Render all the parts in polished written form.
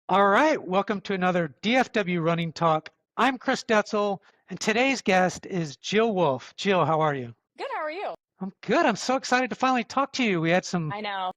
All right, welcome to another DFW Running Talk. I'm Chris Detzel, and today's guest is Jill Wolf. Jill, how are you? Good, how are you? I'm good. I'm so excited to finally talk to you. We had some I know.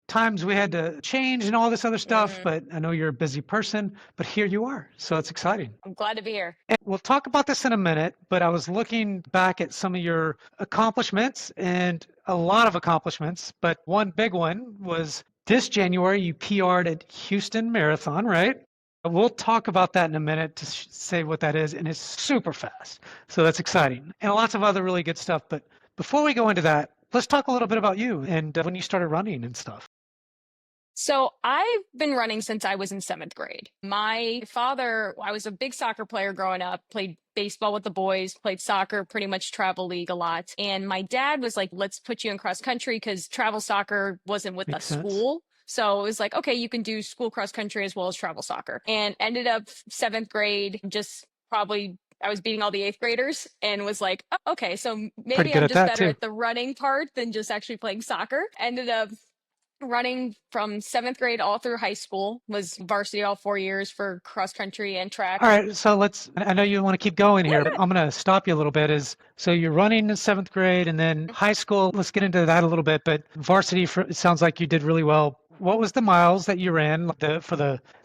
times we had to change and all this other stuff, Mm, but I know you're a busy person, but here you are. So it's exciting. I'm glad to be here. And we'll talk about this in a minute, but I was looking back at some of your accomplishments and a lot of accomplishments, but one big one was this January you PR'd at Houston Marathon, right? We'll talk about that in a minute to say what that is, and it's super fast. So that's exciting. And lots of other really good stuff. But before we go into that, let's talk a little bit about you and when you started running and stuff. So I've been running since I was in seventh grade. My father, I was a big soccer player growing up, played baseball with the boys, played soccer, pretty much travel league a lot. And my dad was like, let's put you in cross country because travel soccer wasn't with a Makes sense. school. So it was like, okay, you can do school cross country as well as travel soccer. And ended up seventh grade, just probably I was beating all the eighth graders and was like, oh, okay, so Pretty maybe good I'm at just that better too. at the running part than just actually playing soccer. Ended up running from seventh grade all through high school, was varsity all 4 years for cross country and track. All right, so I know you want to keep going Yeah, here, but I'm going to stop you a little bit. So you're running in seventh grade and then high school. Let's get into that a little bit. But varsity, it sounds like you did really well. What was the miles that you ran?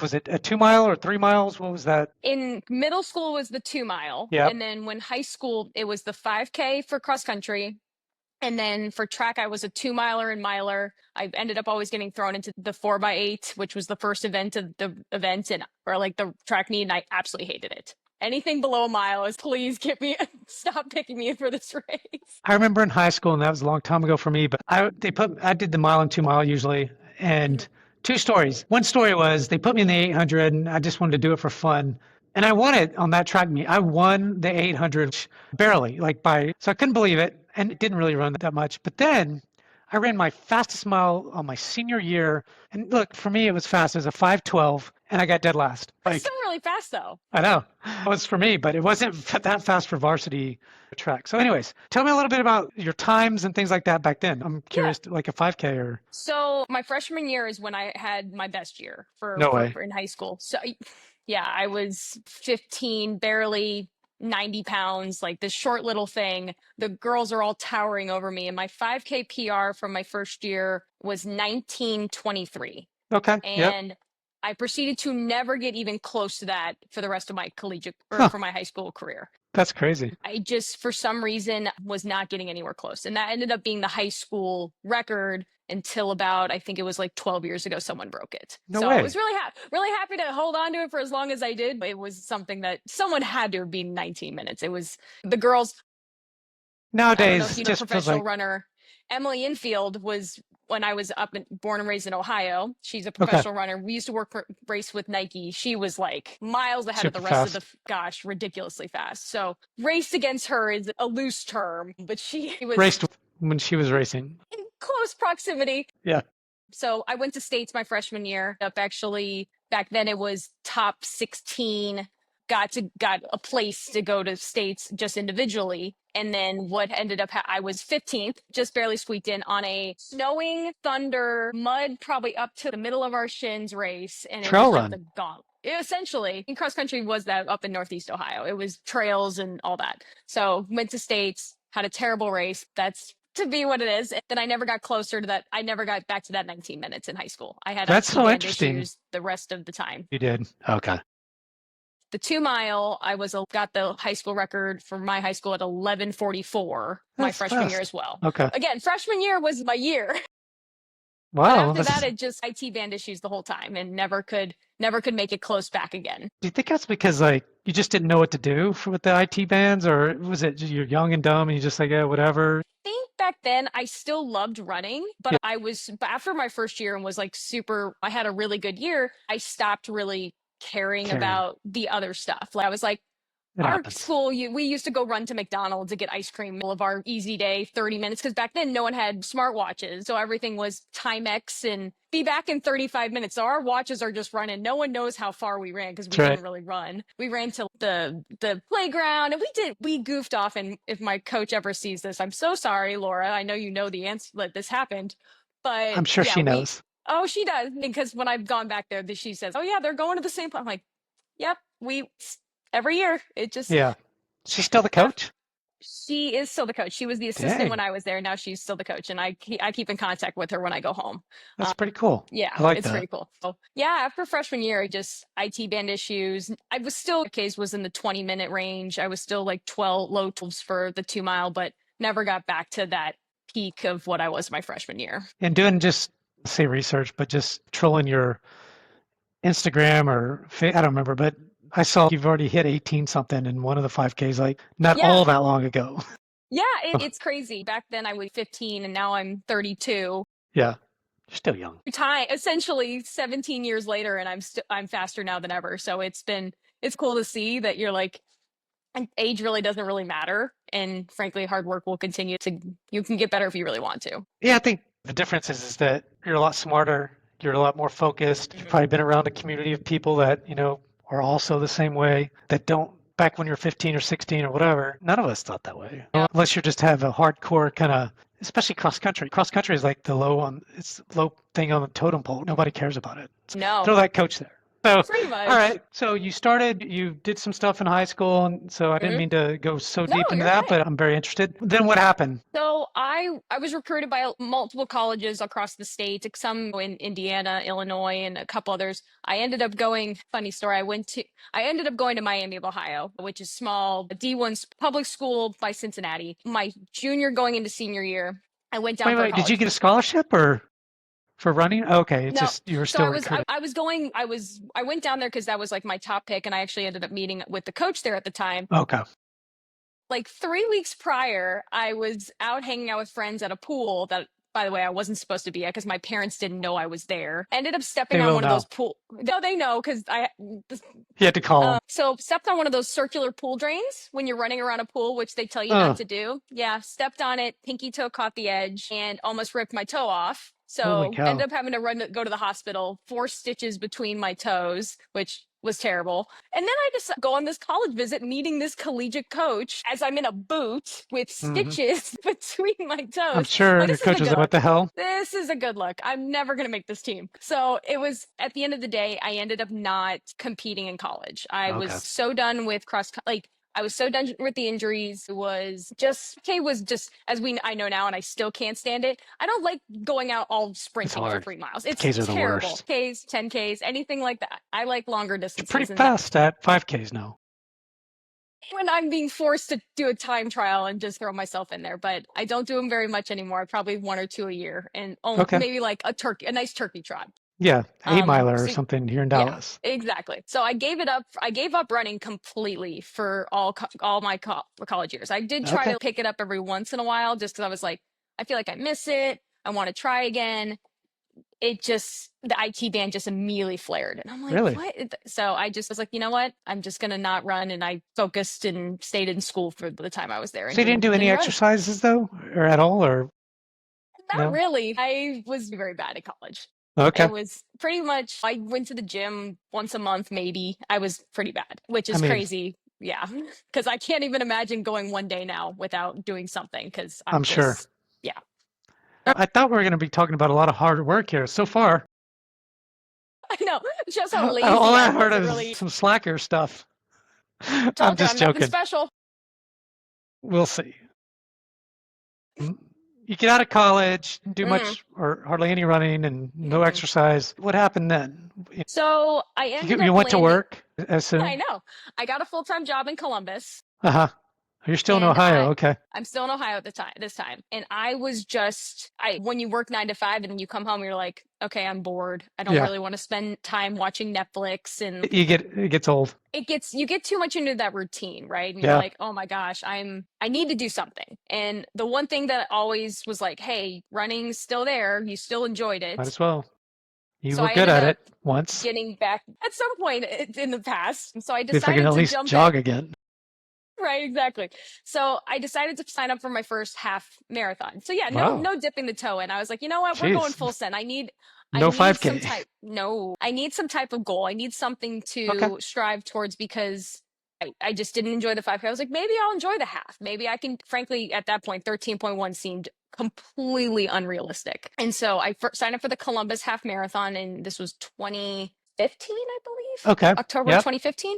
Was it a 2 mile or 3 miles? What was that? in middle school was the 2 mile. Yep. And then when high school, it was the 5K for cross country. And then for track, I was a 2 miler and miler. I ended up always getting thrown into the 4x8, which was the first event of the event and or like the track meet, and I absolutely hated it. Anything below a mile is please get me stop picking me for this race. I remember in high school, and that was a long time ago for me, but I did the mile and 2 mile usually. And two stories. One story was they put me in the 800 and I just wanted to do it for fun. And I won it on that track meet. I won the 800 barely, so I couldn't believe it and it didn't really run that much. But then I ran my fastest mile on my senior year. And look, for me, it was fast. It was a 5:12 and I got dead last. That's still really fast though. I know it was for me, but it wasn't that fast for varsity track. So, anyways, tell me a little bit about your times and things like that back then. I'm Yeah. curious, like a 5K or So my freshman year is when I had my best year no way. for in high school. So yeah, I was 15, barely 90 pounds, like this short little thing. The girls are all towering over me. And my 5K PR from my first year was 19:23. Okay. Yep. And I proceeded to never get even close to that for the rest of my collegiate or Huh. for my high school career. That's crazy. I just, for some reason, was not getting anywhere close. And that ended up being the high school record until about, I think it was like 12 years ago, someone broke it. No So I way. was really happy to hold on to it for as long as I did. But it was something that someone had to have been 19 minutes. It was the girls. I don't know if Nowadays, you it know, just feels professional like runner Emily Infield was when I was born and raised in Ohio. She's a okay, professional runner. We used to race with Nike. She was like miles ahead of the super rest of the, fast. gosh, ridiculously fast. So raced against her is a loose term, but she was Raced when she was racing. in close proximity. Yeah. So I went to States my freshman year. Up actually back then it was top 16. Got a place to go to States just individually. And then what ended up I was 15th, just barely squeaked in on a snowing, thunder, mud, probably up to the middle of our shins race, and it Trail was just run. a gauntlet. Essentially, in cross country was that up in Northeast Ohio. It was trails and all that. So went to States, had a terrible race. That's to be what it is. And then I never got closer to that. I never got back to that 19 minutes in high school. I had That's IT so band interesting. issues the rest of the time. You did. Okay. The 2 mile, I got the high school record for my high school at 11:44 my That's freshman year fast. as well. Okay. Again, freshman year was my year. But Wow. after that, it just IT band issues the whole time and never could make it close back again. Do you think that's because like you just didn't know what to do with the IT bands, or was it you're young and dumb and you just like, yeah, whatever? Think back then I still loved running, but Yeah, but after my first year and was like I had a really good year, I stopped really caring caring. about the other stuff. Like I was like, It our happens. school, we used to go run to McDonald's to get ice cream of our easy day, 30 minutes. Because back then, no one had smartwatches. So everything was Timex and be back in 35 minutes. So our watches are just running. No one knows how far we ran because we That's right. didn't really run. We ran to the playground and we goofed off. And if my coach ever sees this, I'm so sorry, Laura. I know you know the answer that this happened. But I'm sure yeah, she knows. Oh, she does, because when I've gone back there, she says, "Oh yeah, they're going to the same place." I'm like, "Yep, we every year." It just Yeah. She's still the af- coach? she is still the coach. She was the assistant when Dang. I was there. Now she's still the coach, and I keep in contact with her when I go home. That's pretty cool. Yeah, I like it's that. pretty cool. So yeah, after freshman year, I just IT band issues. I was still case was in the 20-minute range. I was still like 12 low 12s for the 2 mile, but never got back to that peak of what I was my freshman year. And doing just say research, but just trolling your Instagram or I don't remember, but I saw you've already hit 18 something in one of the 5Ks, like not Yeah, all that long ago. yeah, it's crazy. Back then I was 15 and now I'm 32. Yeah. You're still young. Time essentially 17 years later, and I'm faster now than ever. So it's cool to see that you're like, and age really doesn't really matter, and frankly hard work will continue to, you can get better if you really want to. Yeah, I think the difference is that you're a lot smarter, you're a lot more focused. You've probably been around a community of people that, are also the same way, that don't back when you're 15 or 16 or whatever. None of us thought that way. Yeah. Unless you just have a hardcore kind of, especially cross country. Cross country is like it's low thing on the totem pole. Nobody cares about it. No, Throw that coach there. So, pretty all much. right. So you did some stuff in high school, and so I didn't Mhm. mean to go so No, deep into you're that, fine. but I'm very interested. Then what happened? So I was recruited by multiple colleges across the state, some in Indiana, Illinois, and a couple others. I ended up going, funny story, I ended up going to Miami of Ohio, which is small, D1 public school by Cincinnati. My junior going into senior year, I went down Wait, for a wait. Did you college. get a scholarship or for running? Okay, it's No, just you were so still recruited. I went down there because that was like my top pick, and I actually ended up meeting with the coach there at the time. Okay. Like 3 weeks prior, I was out hanging out with friends at a pool that, by the way, I wasn't supposed to be at because my parents didn't know I was there. Ended up stepping They on will one of those know. pool. No, they know because You had to call them. so stepped on one of those circular pool drains when you're running around a pool, which they tell you not Oh, to do. Yeah, stepped on it, pinky toe caught the edge, and almost ripped my toe off. holy So cow. ended up having to go to the hospital, 4 stitches between my toes, which was terrible. And then I just go on this college visit, meeting this collegiate coach as I'm in a boot with Hmm. stitches between my I'm toes. sure Oh, your this is a coach was good like, what look. the hell? This is a good look. I'm never going to make this team. So it was at the end of the day, I ended up not competing in college. I was Okay. so done with like, I was so done with the injuries. It was just, okay, was just, I know now, and I still can't stand it. I don't like going out all It's sprinting for hard. 3 miles. It's Ks are the terrible. worst. Ks, 10Ks, anything like that. I like longer You're pretty distances. And that, fast at 5Ks now. when I'm being forced to do a time trial and just throw myself in there, but I don't do them very much anymore. Probably one or two a year, and Okay. maybe like a nice turkey trot. Yeah, 8 miler or So something here in yeah, Dallas. exactly. So I gave it up. I gave up running completely for all my college years. I did try Okay. to pick it up every once in a while, just because I was like, I feel like I miss it. I want to try again. The IT band just immediately flared, and I'm like, Really? what? So I just was like, you know what? I'm just gonna not run, and I focused and stayed in school for the time I was there, and So you didn't do any didn't run. exercises though, or at all, or Not no? really. I was very bad at college. Okay. It was pretty much, I went to the gym once a month, maybe. I was pretty bad, which I is mean, crazy. Yeah. Because I can't even imagine going one day now without doing something because I'm I'm sure. just, yeah. I thought we were going to be talking about a lot of hard work here. So far, I know. It's just how all lazy I I've heard was. It is really some slacker stuff. I'm told you just I'm nothing joking. special. We'll see. You get out of college, do Mm. much or hardly any running and no Mm-mm. exercise. What happened then? So I ended You up went to landing, work as I soon? know. I got a full-time job in Columbus. Uh-huh. You're still in And Ohio. Okay. I'm still in Ohio at the time, this time. And I was just, when you work 9 to 5 and you come home, you're like, okay, I'm bored. I don't Yeah. really want to spend time watching Netflix. And It gets old. you get too much into that routine, right? And you're Yeah. like, oh my gosh, I need to do something. And the one thing that always was like, hey, running's still there. You still enjoyed Might it. as well. You So were I good ended at up it once. getting back at some point in the past. And so I See if I can decided at to least jump in. jog again. Right, exactly. So I decided to sign up for my first half marathon. So yeah, Wow. no dipping the toe in. I was like, you know what, we're going Jeez. full send. I No need some 5K. type. No, I need some type of goal. I need something Okay. to strive towards because I just didn't enjoy the 5K. I was like, maybe I'll enjoy the half. Maybe I can. Frankly, at that point, 13.1 seemed completely unrealistic. And so I signed up for the Columbus Half Marathon, and this was 2015, I believe. Okay. October Yep. 2015.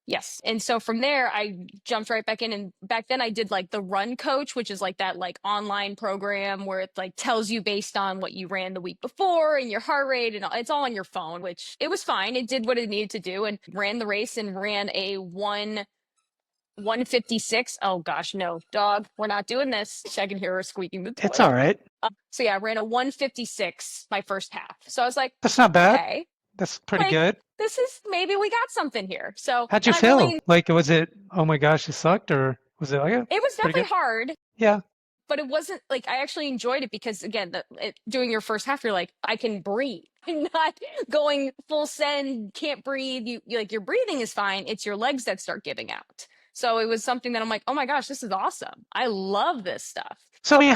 Yes. And so from there, I jumped right back in. And back then I did like the Run Coach, which is like that like online program where it like tells you based on what you ran the week before and your heart rate, and it's all on your phone, which it was fine. It did what it needed to do, and ran the race and ran a 156. Oh gosh, no, dog, we're not doing this. I can hear her squeaking the toy. It's all right. So yeah, I ran a 156 my first half. So I was like, That's not bad. okay, That's pretty like, good. this is, maybe we got something here. So How'd you I feel? really, Like, was it, oh my gosh, it sucked? Or was it like, yeah, it was pretty definitely good? hard, Yeah. but it wasn't like, I actually enjoyed it because again, doing your first half, you're like, I can breathe. I'm not going full send, can't breathe. You like, your breathing is fine. It's your legs that start giving out. So it was something that I'm like, oh my gosh, this is awesome. I love this stuff. So, I mean,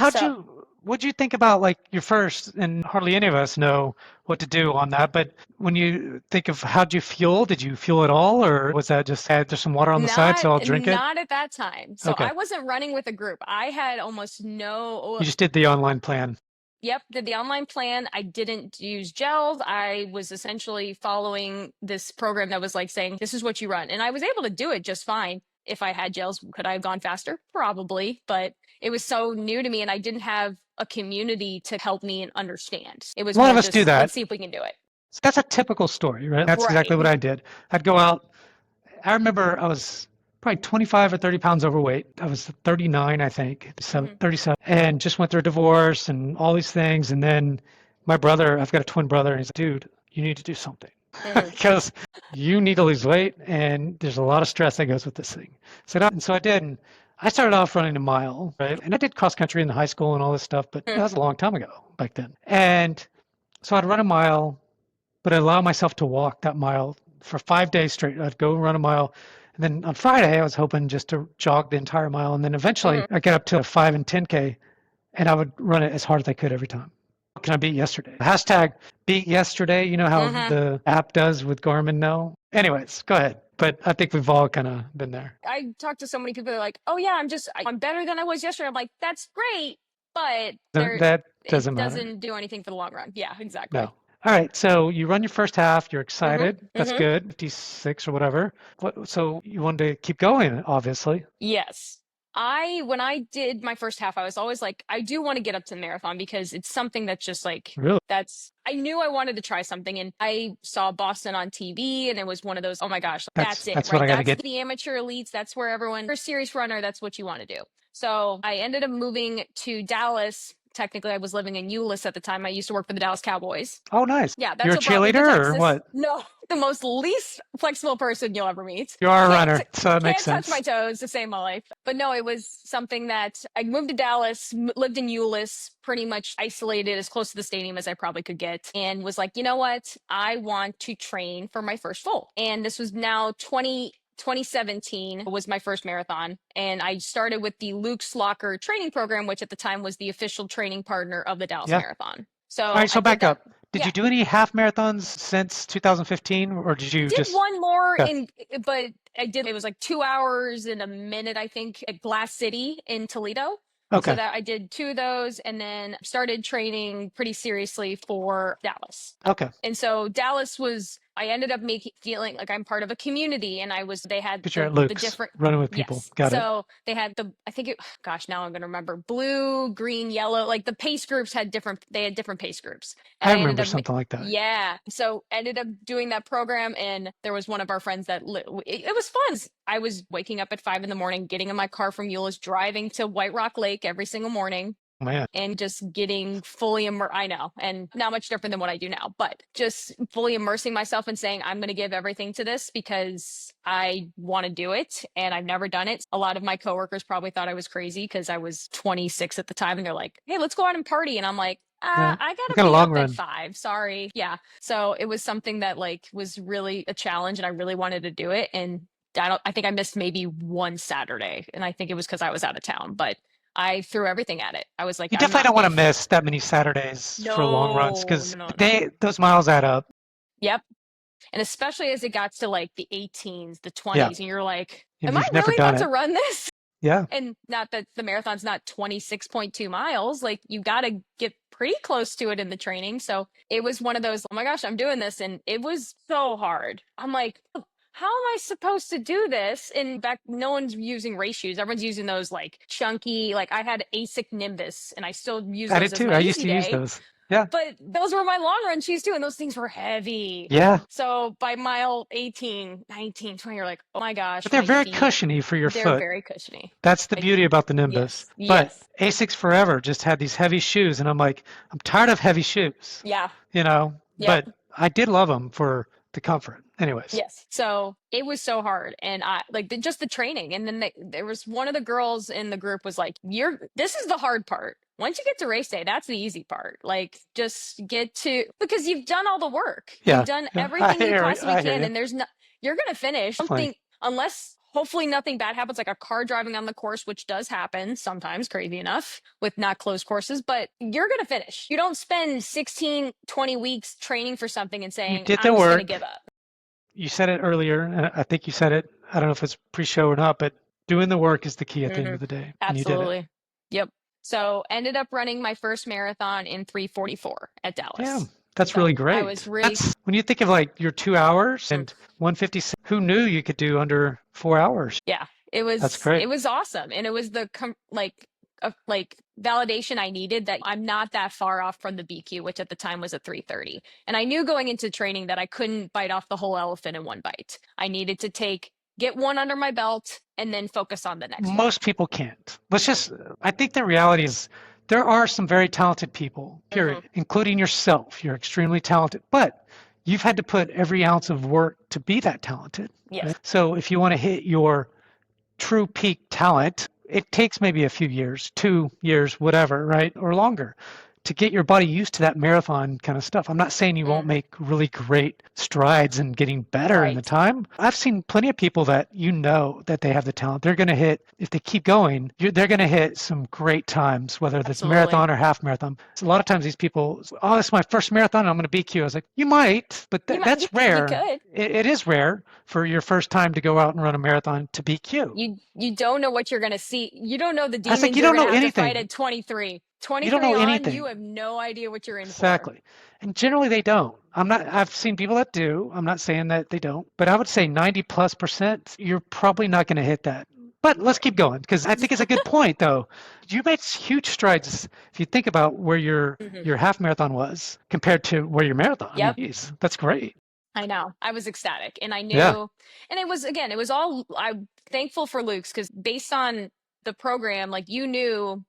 what'd you think about like your first, and hardly any of us know what to do on that, but when you think of how'd you fuel, did you fuel at all? Or was that just, hey, there's some water on the side, so I'll drink it? Not at that time. So Okay. I wasn't running with a group. I had almost no. You just did the online plan. Yep, did the online plan. I didn't use gels. I was essentially following this program that was like saying, this is what you run. And I was able to do it just fine. If I had gels, could I have gone faster? Probably, but it was so new to me and I didn't have a community to help me and understand. It was A lot more of us just, do that. let's see if we can do it. So that's a typical story, right? That's Right. exactly what I did. I'd go out. I remember I was probably 25 or 30 pounds overweight. I was 39, I think, so 37, and just went through a divorce and all these things. And then my brother, I've got a twin brother, and he's like, dude, you need to do something because you need to lose weight, and there's a lot of stress that goes with this thing. And so I did. And I started off running a mile, right? And I did cross country in the high school and all this stuff, but that was a long time ago back then. And so I'd run a mile, but I allow myself to walk that mile for 5 days straight. I'd go run a mile. And then on Friday, I was hoping just to jog the entire mile. And then eventually I get up to a 5 and 10K, and I would run it as hard as I could every time. Can I beat yesterday? Hashtag beat yesterday. You know how the app does with Garmin now? Anyways, go ahead. But I think we've all kind of been there. I talked to so many people that are like, oh yeah, I'm better than I was yesterday. I'm like, that's great, but that doesn't matter. Doesn't do anything for the long run. Yeah, exactly. No. All right, so you run your first half, you're excited. That's good, 56 or whatever. So you wanted to keep going, obviously. Yes. When I did my first half, I was always like, I do want to get up to the marathon because it's something that's just like, really? I knew I wanted to try something, and I saw Boston on TV, and it was one of those, oh my gosh, that's it. That's right? What I got to get. The amateur elites. That's where you're a serious runner. That's what you want to do. So I ended up moving to Dallas. Technically, I was living in Euless at the time. I used to work for the Dallas Cowboys. Oh, nice. Yeah, that's You're a cheerleader or what? No, the most least flexible person you'll ever meet. You are a runner, so that makes sense. Can't touch my toes to save my life. But no, it was something that I moved to Dallas, lived in Euless, pretty much isolated as close to the stadium as I probably could get, and was like, you know what? I want to train for my first full. And this was now 2017 was my first marathon, and I started with the Luke Slocker training program, which at the time was the official training partner of the Dallas Marathon. So all right, so back up. Did you do any half marathons since 2015, or did you did one more but I did, it was like 2 hours and a minute, I think, at Glass City in Toledo. Okay. So that I did 2 of those, and then started training pretty seriously for Dallas. Okay. And so Dallas was, I ended up feeling like I'm part of a community, and they had the different running with people. Yes. Got it. So they had now I'm going to remember, blue, green, yellow, like the pace groups had different pace groups. And I remember something like that. Yeah. So ended up doing that program, and there was one of our friends that it was fun. I was waking up at 5 a.m, getting in my car from Euless, driving to White Rock Lake every single morning. Man. And just getting fully immersed. I know, and not much different than what I do now, but just fully immersing myself and saying, I'm going to give everything to this because I want to do it, and I've never done it. A lot of my coworkers probably thought I was crazy because I was 26 at the time, and they're like, hey, let's go out and party. And I'm like, I gotta be up at 5. Sorry. Yeah. So it was something that was really a challenge, and I really wanted to do it. And I think I missed maybe one Saturday, and I think it was because I was out of town, but I threw everything at it. I was like, you definitely don't want to miss that many Saturdays for long runs, because those miles add up. Yep. And especially as it got to the 18s, the 20s, and you're like, am I never really about to run this? Yeah. And not that the marathon's not 26.2 miles, like you got to get pretty close to it in the training. So it was one of those, oh my gosh, I'm doing this. And it was so hard. I'm like, how am I supposed to do this? And back, no one's using race shoes. Everyone's using those like chunky, like I had ASIC Nimbus and I still use I those did as too. my I used easy to use day. those. Yeah. But those were my long run shoes too. And those things were heavy. Yeah. So by mile 18, 19, 20, you're like, oh my gosh, But they're my very feet, cushiony for your they're foot. very cushiony. That's the beauty about the Nimbus. Yes. But Yes. Asics Forever just had these heavy shoes, and I'm like, I'm tired of heavy shoes, Yeah. you know? Yep. But I did love them for the comfort. Anyways. Yes. So it was so hard. And I like just the training. And then there was one of the girls in the group was like, this is the hard part. Once you get to race day, that's the easy part. Like just get to, because you've done all the work. Yeah. You've done everything you possibly can. You. And you're going to finish something unless hopefully nothing bad happens, like a car driving on the course, which does happen sometimes, crazy enough, with not closed courses, but you're going to finish. You don't spend 16, 20 weeks training for something and saying, You did I'm the just going work. to give up. You said it earlier, and I think you said it, I don't know if it's pre-show or not, but doing the work is the key at the end of the day. And you did it. Absolutely. Yep. So ended up running my first marathon in 3:44 at Dallas. Yeah, that's really great. I was really, when you think of like your 2 hours and 156, who knew you could do under 4 hours? yeah, it was, That's great. It was awesome. And it was the validation I needed that I'm not that far off from the BQ, which at the time was a 3:30. And I knew going into training that I couldn't bite off the whole elephant in one bite. I needed to get one under my belt and then focus on the next one. Most people can't. I think the reality is there are some very talented people, period, including yourself. You're extremely talented, but you've had to put every ounce of work to be that talented. Yes. Right? So if you want to hit your true peak talent, it takes maybe a few years, 2 years, whatever, right? Or longer to get your body used to that marathon kind of stuff. I'm not saying you won't make really great strides and getting better in the time. I've seen plenty of people that that they have the talent. They're going to hit, if they keep going, they're going to hit some great times, whether it's marathon or half marathon. So a lot of times these people, oh, this is my first marathon, I'm going to BQ. I was like, you might, but that's rare. You could. It is rare for your first time to go out and run a marathon to BQ. You don't know what you're going to see. You don't know the demons you you're don't going know to have anything. to fight at 23. 23 you don't know on, anything. You have no idea what you're in Exactly. And generally they don't. I've seen people that do. I'm not saying that they don't, but I would say 90+%, you're probably not going to hit that. But let's keep going because I think it's a good point though. You made huge strides if you think about where your half marathon was compared to where your marathon. Yep. I mean, that's great. I know. I was ecstatic and I knew, and it was all, I'm thankful for Luke's because based on the program, like you knew,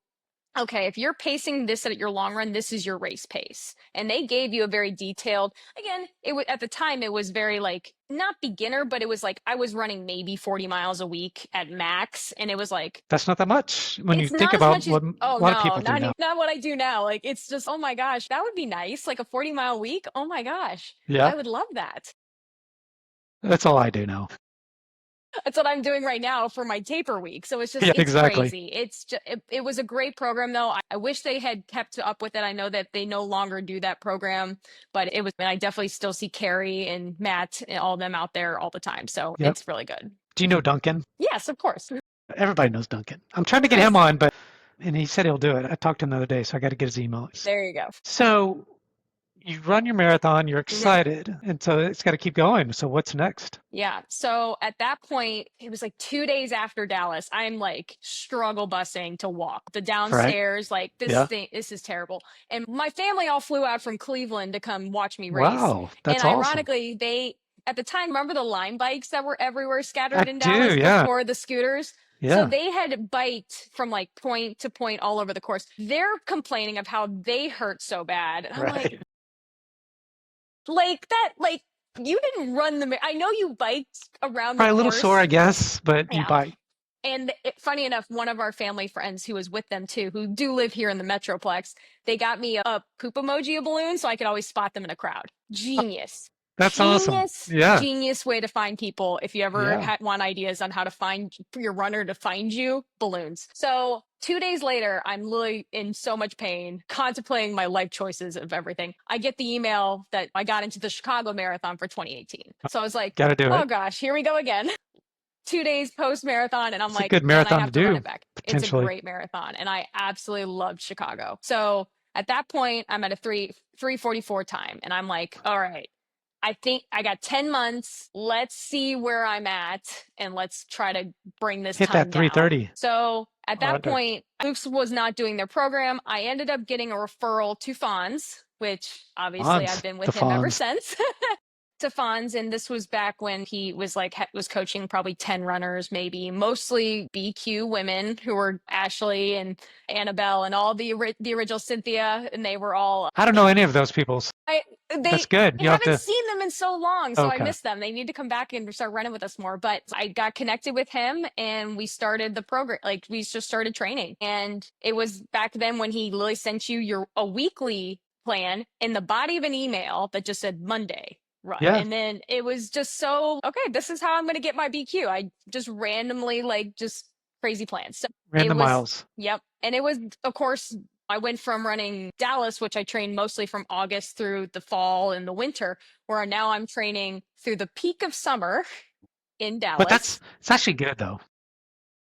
okay, if you're pacing this at your long run, this is your race pace. And they gave you a very detailed, again, at the time, it was very like, not beginner, but it was like, I was running maybe 40 miles a week at max. And it was like, that's not that much when you think about what a lot of people do now. Not what I do now. Like, it's just, oh my gosh, that would be nice. Like a 40-mile week. Oh my gosh. Yeah. I would love that. That's all I do now. That's what I'm doing right now for my taper week. So it's just, it's crazy. It's just, it was a great program though. I wish they had kept up with it. I know that they no longer do that program, but and I definitely still see Carrie and Matt and all of them out there all the time. So it's really good. Do you know Duncan? Yes, of course. Everybody knows Duncan. I'm trying to get him on, and he said he'll do it. I talked to him the other day, so I got to get his email. There you go. So you run your marathon, you're excited, and so it's got to keep going. So what's next? Yeah. So at that point, it was like 2 days after Dallas. I'm like struggle busing to walk the downstairs. Like this is terrible. And my family all flew out from Cleveland to come watch me race. Wow, that's and awesome. Ironically, at the time, remember the Lime bikes that were everywhere scattered in Dallas before the scooters? Yeah. So they had biked from like point to point all over the course. They're complaining of how they hurt so bad. And I'm like you didn't run I know you biked around the course. A little sore, I guess, but you bike. And funny enough, one of our family friends who was with them too, who do live here in the Metroplex, they got me a poop emoji, a balloon, so I could always spot them in a crowd. Genius. That's awesome. Yeah. Genius way to find people. If you ever want ideas on how to find for your runner to find you, balloons. So 2 days later, I'm literally in so much pain, contemplating my life choices of everything. I get the email that I got into the Chicago Marathon for 2018. So I was like, gotta do it. Oh gosh, here we go again. 2 days post marathon, and I'm It's a like, good and I marathon to have to run do, it back. It's a potentially. great marathon, and I absolutely loved Chicago. So at that point, I'm at a 3:44 time, and I'm like, all right, I think I got 10 months. Let's see where I'm at, and let's try to bring this Hit that time down. 3:30 So at or that under. point, Oops was not doing their program. I ended up getting a referral to Fonz, which obviously I've Fonz, been the with him ever Fonz. since. To Fonz, and this was back when he was was coaching probably 10 runners, maybe mostly BQ women who were Ashley and Annabelle and all the original Cynthia, and they were all I don't know any of those people. I That's they good. I You have haven't to. seen them in so long, so I Okay. miss them. They need to come back and start running with us more. But I got connected with him, and we started the program. Like, we just started training, and it was back then when he literally sent you a weekly plan in the body of an email that just said Monday run. Yeah. And then it was just so, okay, this is how I'm going to get my BQ. I just randomly, like, just crazy plans. So Ran it the was, miles. yep. And it was, of course, I went from running Dallas, which I trained mostly from August through the fall and the winter, where now I'm training through the peak of summer in But Dallas. it's actually good though.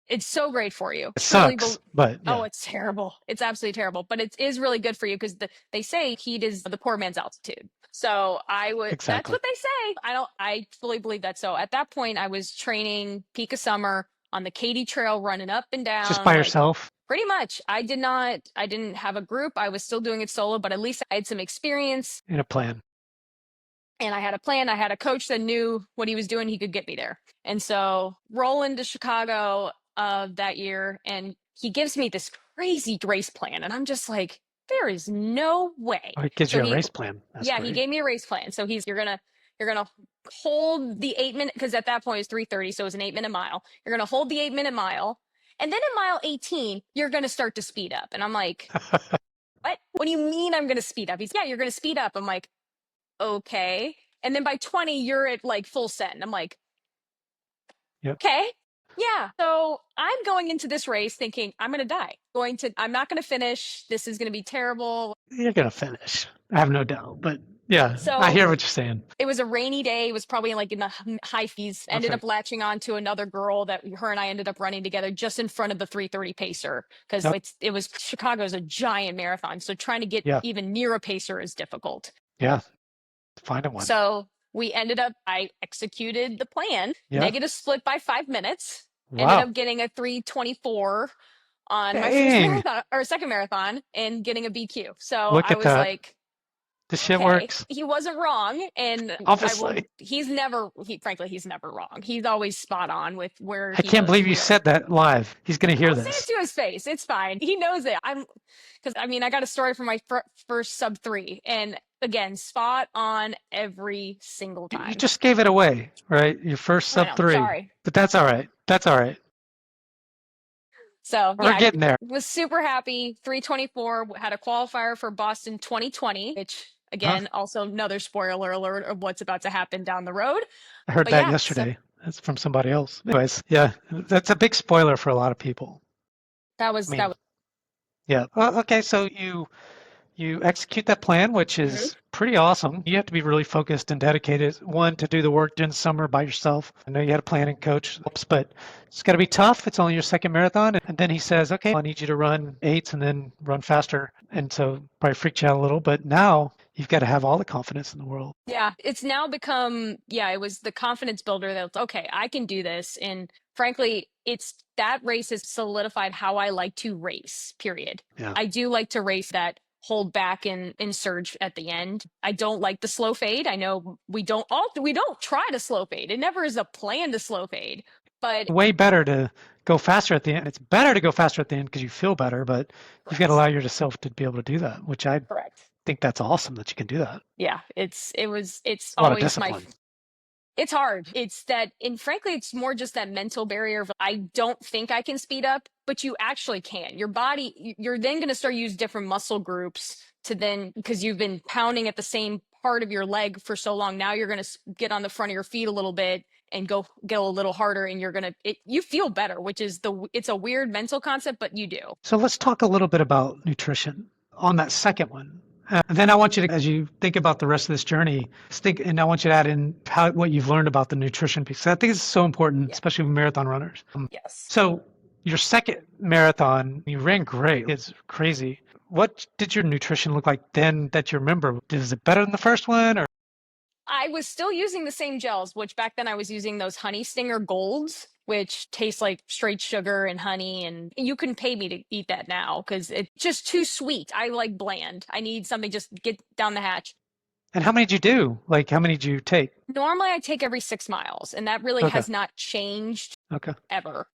It's so great for you. It Truly, sucks, but oh, yeah, it's terrible. It's absolutely terrible, but it is really good for you because they say heat is the poor man's altitude. So that's exactly. what they say. I fully believe that. So at that point, I was training peak of summer on the Katy Trail, running up and Just down, by like, yourself pretty much. I didn't have a group. I was still doing it solo, but at least I had some experience in a plan. and I had a plan. I had a coach that knew what he was doing. He could get me there. And so roll into Chicago that year, and he gives me this crazy race plan. And I'm just like, there is no way. Oh, it gives So you a race plan. That's yeah, he great. gave me a race plan. So you're gonna hold the 8 minute, because at that point it's 3:30, so it was an 8 minute mile. You're gonna hold the 8 minute mile, and then in mile 18, you're gonna start to speed up. And I'm like, what do you mean I'm gonna speed up? He's, yeah, you're gonna speed up. I'm like, okay. And then by 20, you're at like full send. I'm like, Yep. okay. Yeah. So I'm going into this race thinking I'm going to die. I'm not going to finish. This is going to be terrible. You're gonna finish. I have no doubt. But yeah, So I hear what you're saying. it was a rainy day. It was probably like in the high fees. Ended up latching on to another girl that her and I ended up running together just in front of the 3:30 pacer, because it was Chicago's a giant marathon. So trying to get even near a pacer is difficult. Yeah. Find one. So I executed the plan, negative split by 5 minutes, ended up getting a 3:24 on my first marathon or second marathon and getting a BQ. So look I at was that. like, This shit okay, works. he wasn't wrong. And Obviously. frankly, he's never wrong. He's always spot on with where I can't believe you said that live. He's going to hear I'll this. say it to his face. It's fine. He knows it. Because I got a story from my first sub 3, and again, spot on every single time. You just gave it away, right? Your first sub 3. Sorry. But that's all right. That's all right. So we're getting there. Was super happy. 3:24, had a qualifier for Boston 2020, which again, also another spoiler alert of what's about to happen down the road. I heard that yesterday. That's from somebody else. Anyways, yeah, that's a big spoiler for a lot of people. That was. Yeah. Okay. So you execute that plan, which is pretty awesome. You have to be really focused and dedicated. One, to do the work during the summer by yourself. I know you had a planning coach, but it's got to be tough. It's only your second marathon. And then he says, okay, I need you to run 8s and then run faster. And so probably freaked you out a little, but now you've got to have all the confidence in the world. Yeah, it's now become, it was the confidence builder that, okay, I can do this. And frankly, that race has solidified how I like to race, period. Yeah. I do like to race that hold back and surge at the end. I don't like the slow fade. I know we don't try to slow fade. It never is a plan to slow fade, but way better to go faster at the end. It's better to go faster at the end because you feel better, but you've got to allow yourself to be able to do that, which I think that's awesome that you can do that. Yeah, it's always it's hard. It's that, and frankly, it's more just that mental barrier of, I don't think I can speed up, but you actually can. Your body, you're then going to start use different muscle groups to then, because you've been pounding at the same part of your leg for so long. Now you're going to get on the front of your feet a little bit and go a little harder, and you feel better, which is it's a weird mental concept, but you do. So let's talk a little bit about nutrition on that second one. And then I want you to, as you think about the rest of this journey, and I want you to add in what you've learned about the nutrition piece. I think it's so important, Yeah. especially with marathon runners. Yes. So your second marathon, you ran great. It's crazy. What did your nutrition look like then that you remember? Is it better than the first one, or? I was still using the same gels, which back then I was using those Honey Stinger Golds, which taste like straight sugar and honey. And you can pay me to eat that now because it's just too sweet. I like bland. I need something just get down the hatch. And how many did you do? Like, how many did you take? Normally I take every 6 miles, and that really Okay. has not changed Okay. ever.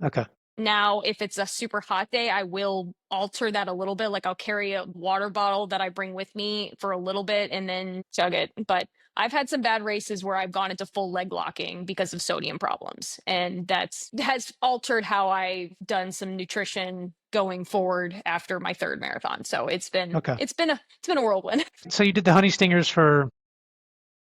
Okay. Now, if it's a super hot day, I will alter that a little bit. Like I'll carry a water bottle that I bring with me for a little bit and then chug it. But I've had some bad races where I've gone into full leg locking because of sodium problems. And has altered how I've done some nutrition going forward after my third marathon. So it's been Okay. it's been a whirlwind. So you did the honey stingers for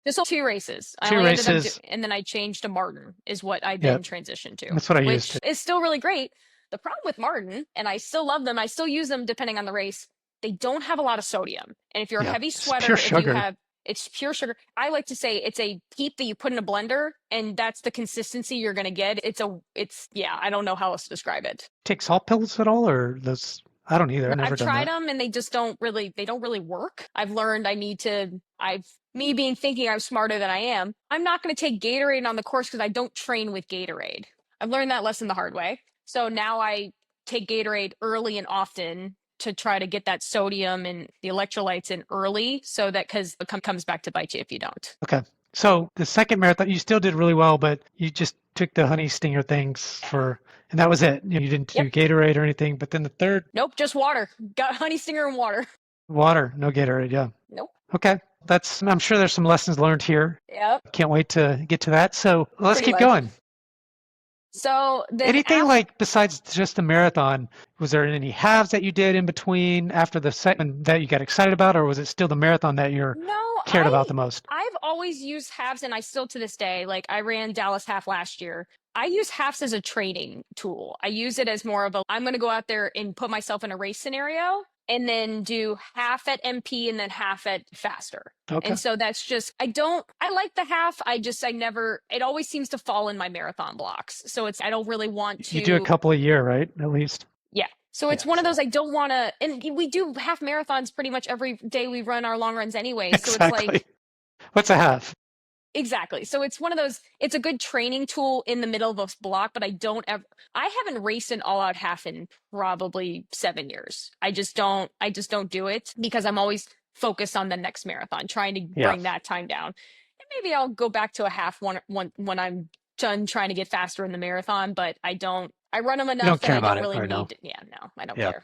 Just 2 races. I two only ended up races. and then I changed to Martin is what I Yep. then transitioned to. That's what I used which to. is still really great. The problem with Martin, and I still love them, I still use them depending on the race, they don't have a lot of sodium. And if you're a Yeah, heavy it's sweater, pure if sugar. you have it's pure sugar. I like to say it's a peep that you put in a blender, and that's the consistency you're gonna get. I don't know how else to describe it. Take salt pills at all, or those? I don't either. I've never I've done tried that. them and they don't really work. I've learned me being thinking I'm smarter than I am. I'm not going to take Gatorade on the course because I don't train with Gatorade. I've learned that lesson the hard way. So now I take Gatorade early and often to try to get that sodium and the electrolytes in early so that because it comes back to bite you if you don't. Okay. So the second marathon, you still did really well, but you just took the honey stinger things and that was it. You didn't do Yep. Gatorade or anything. But then the third, Nope, just water. Got honey stinger and water. water, no Gatorade. Yeah. Nope. Okay. I'm sure there's some lessons learned here. Yep. Can't wait to get to that. So let's Pretty keep much. going. So then Anything like besides just the marathon, was there any halves that you did in between after the second that you got excited about, or was it still the marathon that you're cared about the most? I've always used halves, and I still to this day, like I ran Dallas half last year. I use halves as a training tool. I use it as more of I'm going to go out there and put myself in a race scenario and then do half at MP and then half at faster. Okay. And so that's just, I like the half. It always seems to fall in my marathon blocks. So I don't really want to. You do a couple a year, right? At least. Yeah. So it's one of those I don't want to, and we do half marathons pretty much every day we run our long runs anyway. So Exactly. it's like. What's a half? Exactly. So it's one of those, it's a good training tool in the middle of a block, but I haven't raced an all out half in probably 7 years. I just don't do it because I'm always focused on the next marathon, trying to bring that time down. And maybe I'll go back to a half one when I'm done trying to get faster in the marathon, but I run them enough that I don't really need to. Yeah, no, I don't care.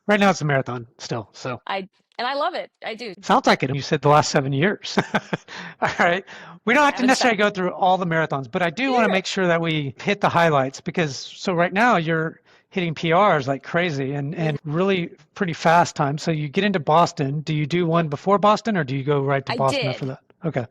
Right now it's a marathon still. So I love it. I do. Sounds like it. You said the last 7 years. All right. We don't have to necessarily go through all the marathons, but I do want to make sure that we hit the highlights so right now you're hitting PRs like crazy and really pretty fast time. So you get into Boston. Do you do one before Boston or do you go right to Boston after that? Okay.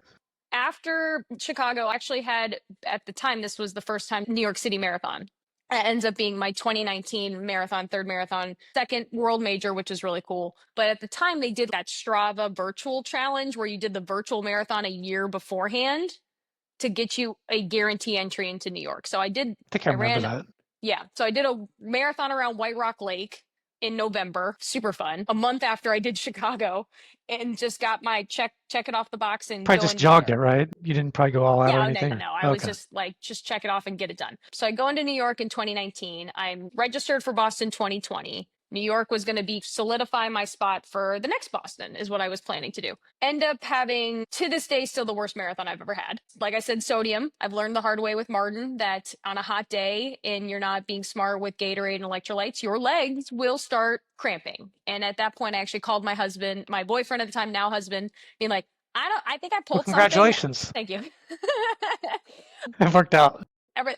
After Chicago, I actually had, at the time, this was the first time New York City Marathon. It ends up being my 2019 marathon, third marathon, second world major, which is really cool. But at the time, they did that Strava virtual challenge where you did the virtual marathon a year beforehand to get you a guarantee entry into New York. So I remember that. Yeah. So I did a marathon around White Rock Lake in November. Super fun. A month after I did Chicago and just got my check it off the box and probably just jogged it, right? You didn't probably go all out or anything? No. I was just check it off and get it done. So I go into New York in 2019. I'm registered for Boston 2020. New York was going to be solidify my spot for the next Boston is what I was planning to do. End up having, to this day, still the worst marathon I've ever had. Like I said, sodium. I've learned the hard way with Martin that on a hot day and you're not being smart with Gatorade and electrolytes, your legs will start cramping. And at that point, I actually called my husband, my boyfriend at the time, now husband, being like, I think I pulled something. Congratulations. Thank you. It worked out.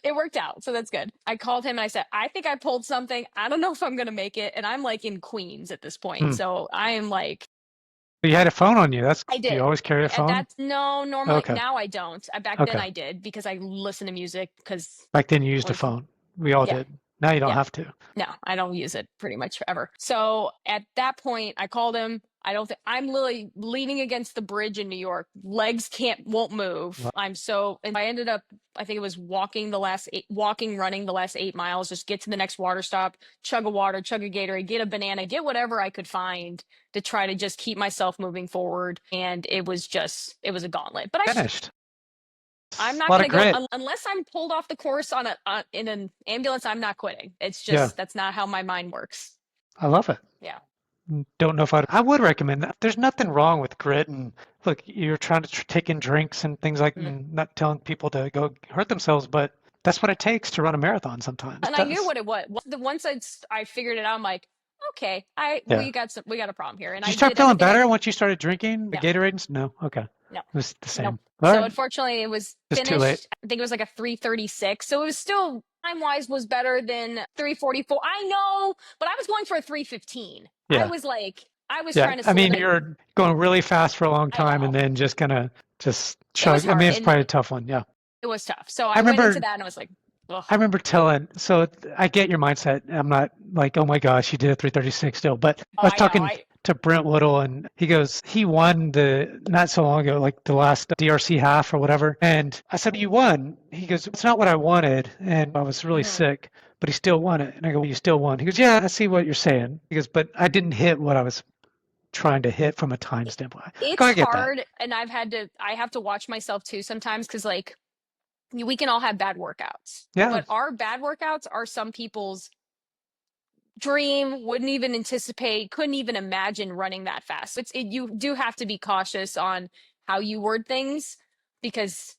It worked out, so that's good. I called him and I said, I think I pulled something. I don't know if I'm going to make it. And I'm like in Queens at this point. So I am like. You had a phone on you. I did. Do you always carry a phone? Normally. Okay. Now I don't. Back then I did because I listen to music Back then you used a phone. We all did. Now you don't have to. No, I don't use it pretty much ever. So at that point, I called him. I don't think I'm literally leaning against the bridge in New York. Legs won't move. And I ended up, I think it was running the last 8 miles, just get to the next water stop, chug a water, chug a Gatorade, get a banana, get whatever I could find to try to just keep myself moving forward. And it was a gauntlet. But Finished. I'm A not lot going of to go grit. unless I'm pulled off the course in an ambulance. I'm not quitting. It's Yeah, just, that's not how my mind works. I love it. Yeah. Don't know if I would recommend that. There's nothing wrong with grit. And look, you're trying to take in drinks and things like, and not telling people to go hurt themselves, but that's what it takes to run a marathon sometimes. And I knew what it was. Once I figured it out, I'm like, okay, Yeah. we got a problem here. And Did you I start did feeling everything better once you started drinking the No. Gatorades? No. Okay. No. It was the same. Nope. All So right. unfortunately, it was Just too finished. late. I think it was like a 3:36. So it was still time-wise was better than 3:44. I know, but I was going for a 3:15. Yeah. I was Yeah. trying to I mean, slip it. you're going really fast for a long I time and know. then just gonna just It was chug. I mean, hard, it's and probably a tough one. Yeah. it was tough. So I I went into remember that and I was like, ugh. I remember telling, so I get your mindset. I'm not like, oh my gosh, he did a 336 still, but I was I know. talking to Brent Whittle and he goes, he won not so long ago, like the last DRC half or whatever. And I said, you won. He goes, it's not what I wanted. And I was really sick, but he still won it. And I go, well, you still won. He goes, yeah, I see what you're saying. He goes, but I didn't hit what I was trying to hit from a time standpoint. It's I get hard, that. and I have to watch myself too sometimes because like we can all have bad workouts. Yeah. But our bad workouts are some people's dream, wouldn't even anticipate, couldn't even imagine running that fast. You do have to be cautious on how you word things because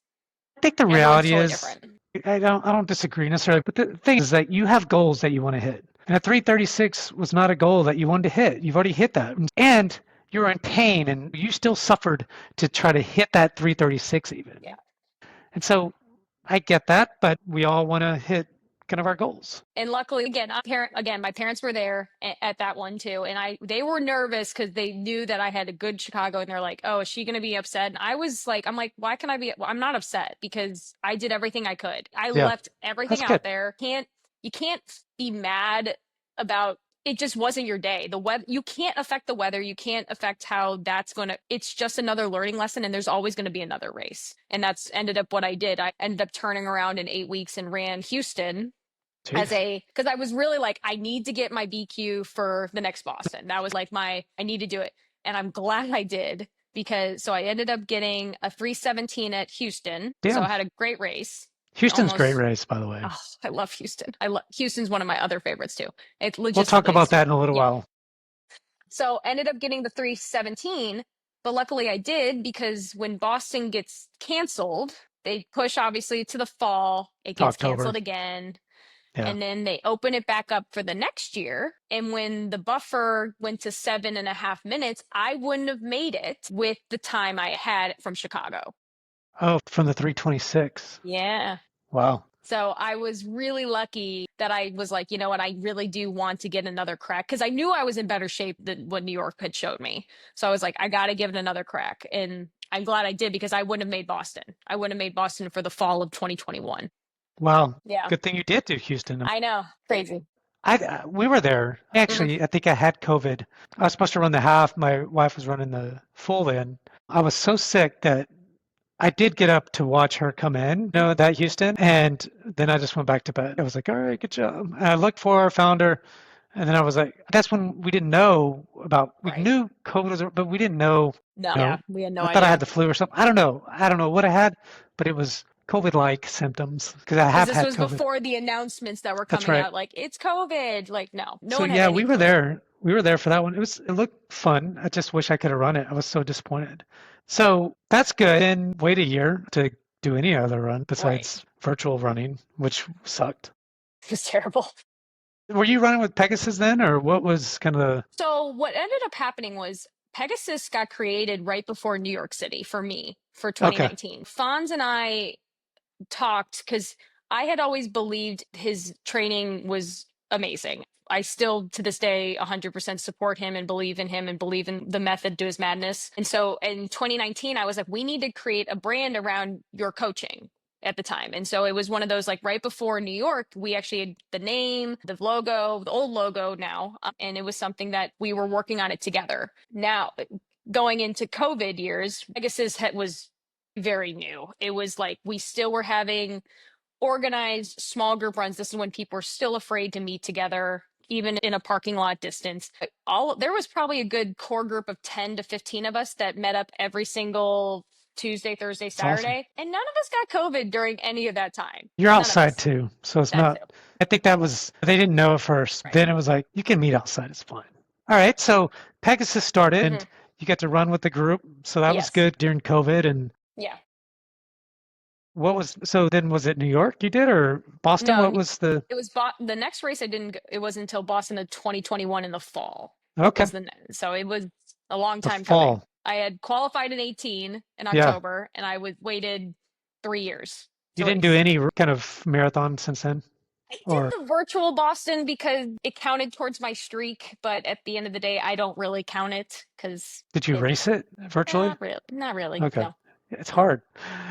I think the everyone's reality totally is, different. I don't disagree necessarily, but the thing is that you have goals that you want to hit. And a 336 was not a goal that you wanted to hit. You've already hit that. And you're in pain and you still suffered to try to hit that 336 even. Yeah. And so I get that, but we all want to hit kind of our goals. And luckily, again, my parents were there at that one too, and they were nervous because they knew that I had a good Chicago, and they're like, "Oh, is she going to be upset?" And I was like, "I'm like, why can I be? Well, I'm not upset because I did everything I could. I left everything out there. You can't be mad about." It just wasn't your day. The weather, you can't affect the weather. You can't affect how it's just another learning lesson. And there's always going to be another race. And that's ended up what I did. I ended up turning around in 8 weeks and ran Houston because I was really like, I need to get my BQ for the next Boston. That was like I need to do it. And I'm glad I did so I ended up getting a 3:17 at Houston. Damn. So I had a great race. Houston's a great race, by the way. Oh, I love Houston. Houston's one of my other favorites too. We'll talk about that in a little while. So ended up getting the 3:17, but luckily I did because when Boston gets canceled, they push obviously to the fall. It gets canceled again. Yeah. And then they open it back up for the next year. And when the buffer went to 7.5 minutes, I wouldn't have made it with the time I had from Chicago. Oh, from the 326. Yeah. Wow. So I was really lucky that I was like, you know what, I really do want to get another crack because I knew I was in better shape than what New York had showed me. So I was like, I got to give it another crack. And I'm glad I did because I wouldn't have made Boston. I wouldn't have made Boston for the fall of 2021. Wow. Yeah. Good thing you did do Houston. I know. Crazy. We were there. Actually, I think I had COVID. I was supposed to run the half. My wife was running the full then. I was so sick that I did get up to watch her come in, that Houston, and then I just went back to bed. I was like, all right, good job. And I looked for her, found her, and then I was like, that's when we didn't know about, we knew COVID was, but we didn't know. No, yeah, we had no idea. I thought I had the flu or something. I don't know what I had, but it was COVID-like symptoms because I have had COVID. This was before the announcements that were coming out, like it's COVID. Like no one had we were there. We were there for that one. It looked fun. I just wish I could have run it. I was so disappointed. So that's good. And wait a year to do any other run besides virtual running, which sucked. It was terrible. Were you running with Pegasus then, or what was kind of the? So what ended up happening was Pegasus got created right before New York City for me for 2019. Okay. Fonz and I talked because I had always believed his training was amazing. I still, to this day, 100% support him and believe in the method to his madness. And so in 2019, I was like, we need to create a brand around your coaching at the time. And so it was one of those, like right before New York, we actually had the name, the logo, the old logo now. And it was something that we were working on it together. Now, going into COVID years, Pegasus was very new. It was like we still were having organized small group runs. This is when people were still afraid to meet together, even in a parking lot distance. There was probably a good core group of 10 to 15 of us that met up every single Tuesday, Thursday, It's awesome. Saturday. And none of us got COVID during any of that time. You're None of outside us. too, so it's That not. too. I think that was they didn't know at first. Right. Then it was like you can meet outside. It's fine. All right, so Pegasus started, and you get to run with the group, so that was Yes. good during COVID. And Yeah. what was so then? Was it New York you did or Boston? No, What was the? it was the next race I didn't go, it wasn't until Boston of 2021 in the fall. Okay, So it was a long the time coming. fall. I had qualified in 18 in Yeah, October, and I waited 3 years you to didn't do race. any kind of marathon since then, I did or the virtual Boston because it counted towards my streak, but at the end of the day, I don't really count it because did you race it virtually? not really. Not really. Okay, No. it's No. hard.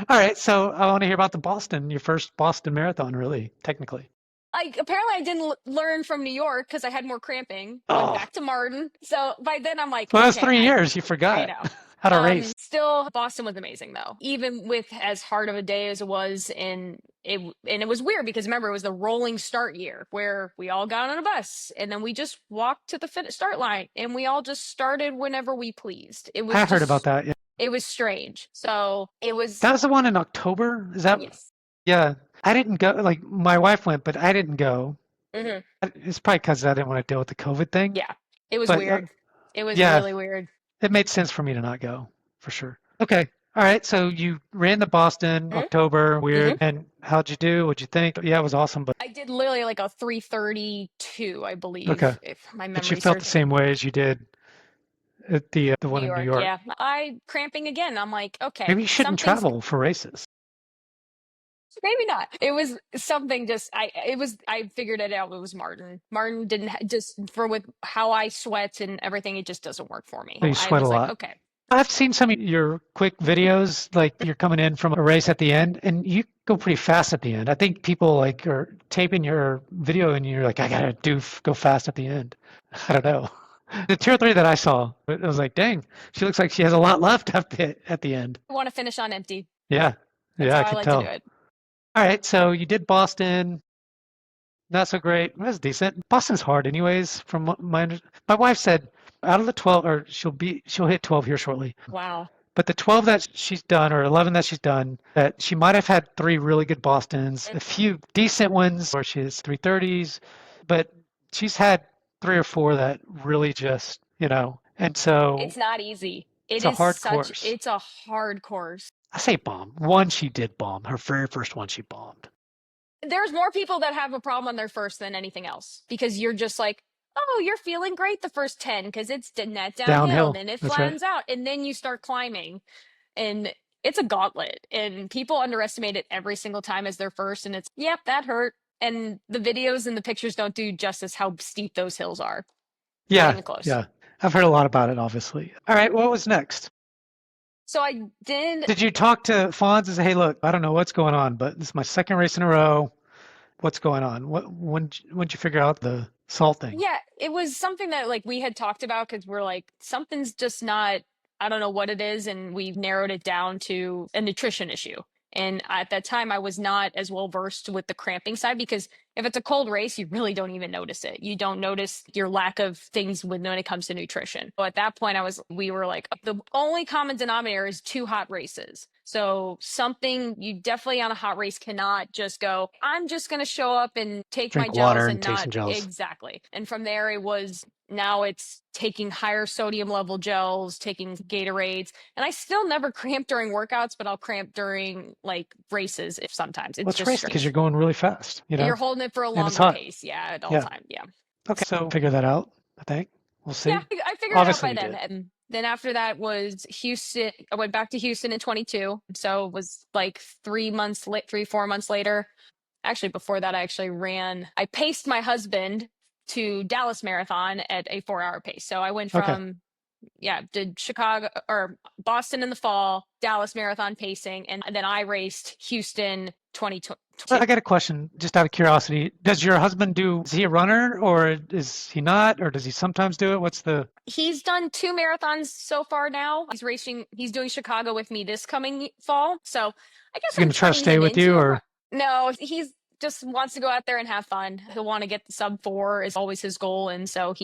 All right, so I want to hear about the Boston, your first Boston Marathon, really, technically. Apparently I didn't learn from New York because I had more cramping. Went Oh, back to Martin. So by then I'm like, well, that was okay, 3 years. You I forgot know. how to race. Still, Boston was amazing though. Even with as hard of a day as it was, and it was weird because remember it was the rolling start year where we all got on a bus and then we just walked to the start line and we all just started whenever we pleased. It was I heard about that. Yeah. it was strange. So it was That was the one in October. Is that? yes. Yeah. I didn't go. Like my wife went, but I didn't go. hmm It's probably because I didn't want to deal with the COVID thing. Yeah, it was But weird. It was yeah, really weird. it made sense for me to not go for sure. Okay. All right. So you ran the Boston Mhm. October, weird. Mhm. And how'd you do? What'd you think? Yeah, it was awesome. But I did literally like a 3:32, I okay. believe, if my But you memory felt the serves me. same way as you did at the New one in New York, York. yeah. I cramping again. I'm like, okay, Maybe you shouldn't something's travel for races. maybe not. It was something just I figured it out. It was Martin. Martin didn't just for with how I sweat and everything, it just doesn't work for me. You I sweat a was like, lot. okay. I've seen some of your quick videos, like you're coming in from a race at the end, and you go pretty fast at the end. I think people like are taping your video, and you're like, I gotta go fast at the end. I don't know. The 2 or 3 that I saw, it was like, dang, she looks like she has a lot left at the end. I want to finish on empty. Yeah, That's yeah, I how I could like to do tell. it. All right, so you did Boston, not so great. That's decent. Boston's hard, anyways. From my wife said, out of the 12, or she'll hit 12 here shortly. Wow. But the 12 that she's done, or 11 that she's done, that she might have had 3 really good Bostons, a few decent ones where she has 3:30s, but she's had 3 or 4 that really just, and so It's not easy. it's a hard course. It's a hard course. I say bomb. One she did bomb. Her very first one she bombed. There's more people that have a problem on their first than anything else because you're just like, oh, you're feeling great the first 10 because it's net downhill, Downhill. then it That's right. flattens out, and then you start climbing, and it's a gauntlet, and people underestimate it every single time as their first, and it's, yep, that hurt. And the videos and the pictures don't do justice how steep those hills are. Not Yeah, even close. yeah. I've heard a lot about it, obviously. All right, what was next? So I did. Did you talk to Fonz and say, hey, look, I don't know what's going on, but this is my second race in a row. What's going on? When'd you figure out the salt thing? Yeah, it was something that like we had talked about because we're like, something's just not, I don't know what it is. And we narrowed it down to a nutrition issue. And at that time, I was not as well versed with the cramping side because if it's a cold race, you really don't even notice it. You don't notice your lack of things when it comes to nutrition. So at that point, we were like, the only common denominator is 2 hot races. So something you definitely on a hot race cannot just go, I'm just going to show up and take my Drink gels water and and take not some gels. exactly. And from there, now it's taking higher sodium level gels, taking Gatorades. And I still never cramp during workouts, but I'll cramp during like races if sometimes. It's Well, it's just racing because strange. you're going really fast, You're holding it for a and it's longer hot. pace. Yeah, at all Yeah. time. Yeah. Okay, so figure that out, I think. We'll see. Yeah, I figured Obviously it out by you then. did. And then after that was Houston. I went back to Houston in 22. So it was like 4 months later. Actually, before that, I paced my husband to Dallas Marathon at a 4-hour pace. So I went Okay. from did Chicago or Boston in the fall, Dallas Marathon pacing, and then I raced Houston 2022. I got a question, just out of curiosity. Does your husband is he a runner or is he not, or does he sometimes do it? What's the, He's done 2 marathons so far now. He's doing Chicago with me this coming fall. So I is guess he I'm going to try to turning stay him with into you a or? no, he's just wants to go out there and have fun. He'll want to get the sub 4 is always his goal. And so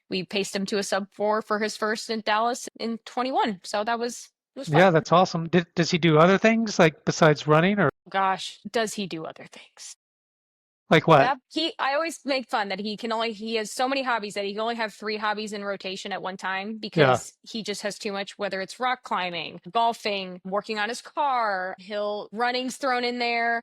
we paced him to a sub 4 for his first in Dallas in 21. So it was fun. Yeah, that's awesome. Does he do other things like besides running or Gosh, does he do other things? like what? Yep. I always make fun that he has so many hobbies that he can only have 3 hobbies in rotation at one time Yeah. because he just has too much, whether it's rock climbing, golfing, working on his car, running's thrown in there.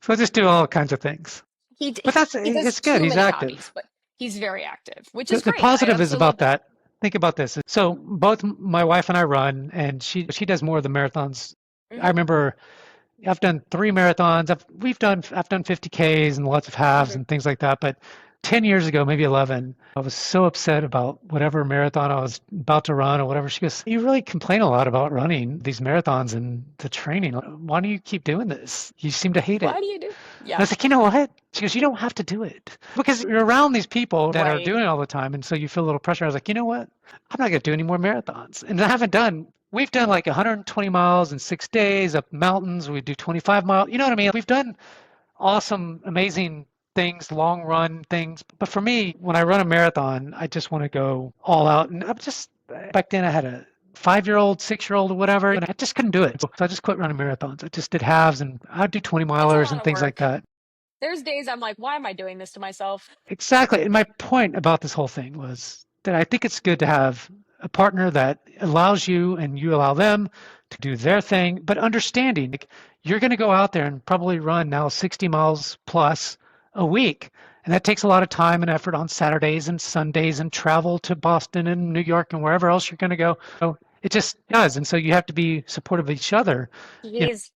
So I just do all kinds of things. But He does it's good. too He's many hobbies, active. but he's very active, which is The great. I positive is absolutely love about that. that. Think about this. So both my wife and I run, and she does more of the marathons. I Hmm. remember I've done 3 marathons. I've done 50Ks and lots of halves Hmm. and things like that. But 10 years ago, maybe 11, I was so upset about whatever marathon I was about to run or whatever. She goes, "You really complain a lot about running these marathons and the training. Why do you keep doing this? You seem to hate Why it." do you do? I Yeah, was like, you know what? She goes, you don't have to do it because you're around these people that are right. doing it all the time. And so you feel a little pressure. I was like, you know what? I'm not going to do any more marathons. And we've done like 120 miles in 6 days up mountains. We do 25 miles. You know what I mean? We've done awesome, amazing things, long run things. But for me, when I run a marathon, I just want to go all out. And back then I had a 5-year-old, 6-year-old, or whatever, and I just couldn't do it. So I just quit running marathons. I just did halves and I'd do 20 It's a milers lot and of things like work. that. There's days I'm like, why am I doing this to myself? Exactly. And my point about this whole thing was that I think it's good to have a partner that allows you and you allow them to do their thing, but understanding like you're going to go out there and probably run now 60 miles plus a week. And that takes a lot of time and effort on Saturdays and Sundays and travel to Boston and New York and wherever else you're going to go. So it just does. And so you have to be supportive of each other, He's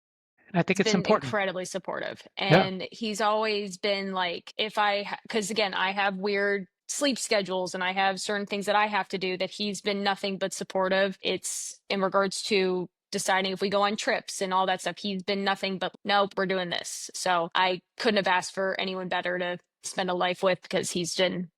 and I think it's been important. incredibly supportive. Yeah. And he's always been like, because again, I have weird sleep schedules and I have certain things that I have to do that he's been nothing but supportive. It's in regards to deciding if we go on trips and all that stuff. He's been nothing but, nope, we're doing this. So I couldn't have asked for anyone better to spend a life with because he's been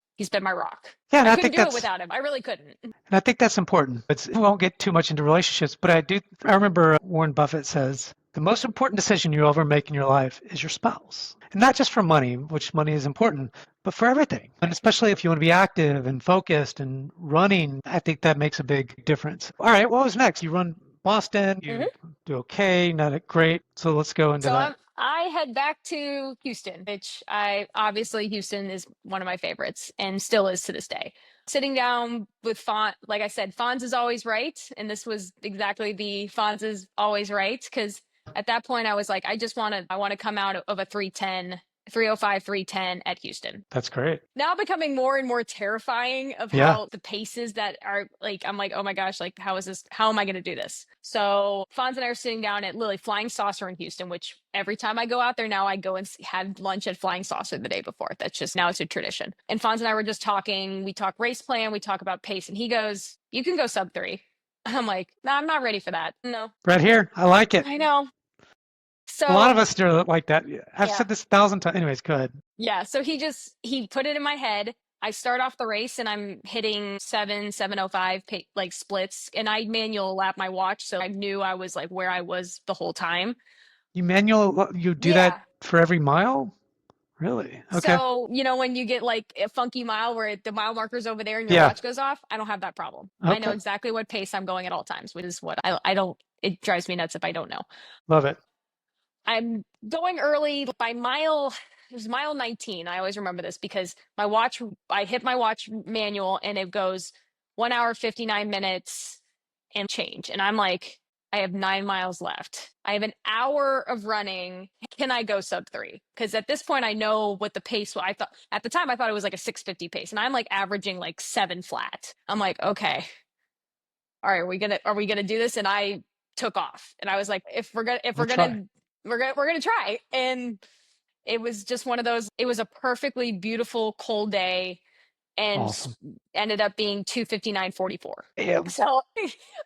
my rock. Yeah. And I I couldn't think do it that's without him. I really couldn't. And I think that's important. We won't get too much into relationships, but I remember Warren Buffett says, the most important decision you ever make in your life is your spouse. And not just for money, which money is important, but for everything. And especially if you want to be active and focused and running, I think that makes a big difference. All right, what was next? You run Boston, Mhm. you do okay, not great. So let's go into So that. I head back to Houston, which Houston is one of my favorites and still is to this day. Sitting down with like I said, Fonz is always right. And this was exactly the Fonz is always right. Because at that point I was like, I want to come out of a 310, 305, 310 at Houston. That's great. Now becoming more and more terrifying of Yeah. how the paces that are like, I'm like, oh my gosh, like, how am I going to do this? So Fonz and I are sitting down at Lily Flying Saucer in Houston, which every time I go out there now, I go and have lunch at Flying Saucer the day before. That's just now it's a tradition. And Fonz and I were just talking. We talk race plan, we talk about pace, and he goes, "You can go sub 3." I'm like, "No, I'm not ready for that." No, Right here. I like it. I know. A lot of So us are like that. I've yeah, said this 1,000 times. Anyways, go ahead. yeah. So he put it in my head. I start off the race and I'm hitting 7:05 like splits, and I manual lap my watch, so I knew I was like where I was the whole time. You do that Yeah. for every mile? Really? Okay. So, when you get like a funky mile where the mile marker's over there and your Yeah. watch goes off, I don't have that problem. I know Okay. exactly what pace I'm going at all times, which is what I don't, it drives me nuts if I don't know. Love it. I'm going early by it was mile 19. I always remember this because I hit my watch manual and it goes 1 hour, 59 minutes and change. And I'm like, I have 9 miles left. I have an hour of running. Can I go sub 3? Because at this point, I know what the pace was. At the time, I thought it was like a 6:50 pace, and I'm like averaging like 7 flat. I'm like, okay, all right, are we gonna do this? And I took off, and I was like, if We'll try. we're gonna try. And it was just one of those. It was a perfectly beautiful cold day. and Awesome. ended up being 2:59:44. Yeah. So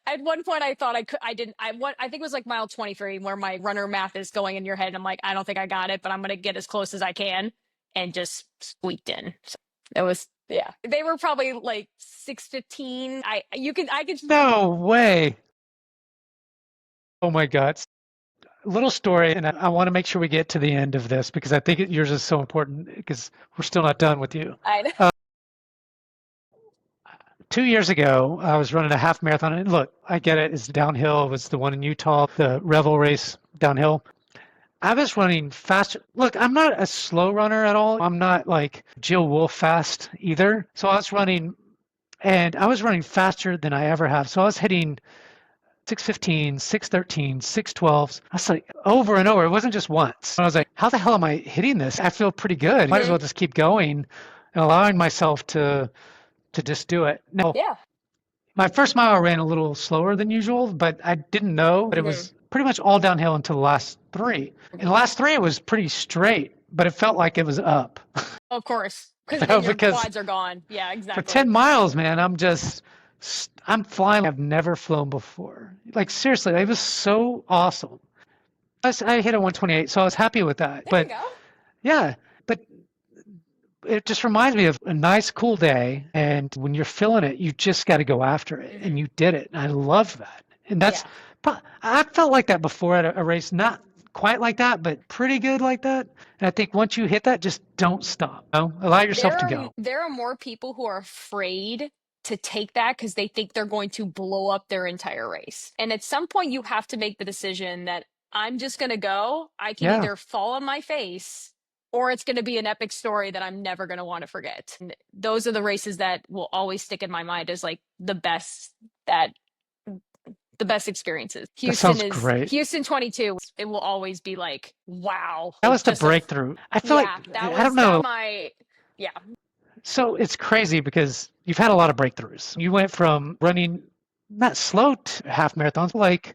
at one point I thought I think it was like mile 23 where my runner math is going in your head. I'm like, I don't think I got it, but I'm going to get as close as I can, and just squeaked in. So it was, yeah. They were probably like 6:15. I could. No way. Oh my God. Little story, and I want to make sure we get to the end of this because I think yours is so important because we're still not done with you. I 2 years ago, I was running a half marathon, and look, I get it. It's downhill. It was the one in Utah, the Revel race downhill. I was running faster. Look, I'm not a slow runner at all. I'm not like Jill Wolf fast either. So I was running, and I was running faster than I ever have. So I was hitting 6:15, 6:13, 6:12. I was like over and over. It wasn't just once. I was like, how the hell am I hitting this? I feel pretty good. Might as well just keep going and allowing myself to just do it. Now, yeah. my first mile I ran a little slower than usual, but I didn't know. But it was pretty much all downhill until the last three. In the last three, it was pretty straight, but it felt like it was up. Of course, because then your Because quads are gone. Yeah, for exactly. 10 miles, man, I'm flying. I've never flown before. Like, seriously, it was so awesome. I hit a 128, so I was happy with that. There But you go. yeah, but it just reminds me of a nice, cool day. And when you're feeling it, you just got to go after it. And you did it. And I love that. And I felt like that before at a race, not quite like that, but pretty good like that. And I think once you hit that, just don't stop. Allow yourself to go. There are more people who are afraid to take that because they think they're going to blow up their entire race. And at some point, you have to make the decision that I'm just going to go. I can Yeah. either fall on my face, or it's going to be an epic story that I'm never going to want to forget. And those are the races that will always stick in my mind as like the best experiences. That sounds great. Houston 22. It will always be like, wow. That Like, was the just breakthrough. I feel like, I don't know. Yeah. So it's crazy because you've had a lot of breakthroughs. You went from running not slow half marathons, like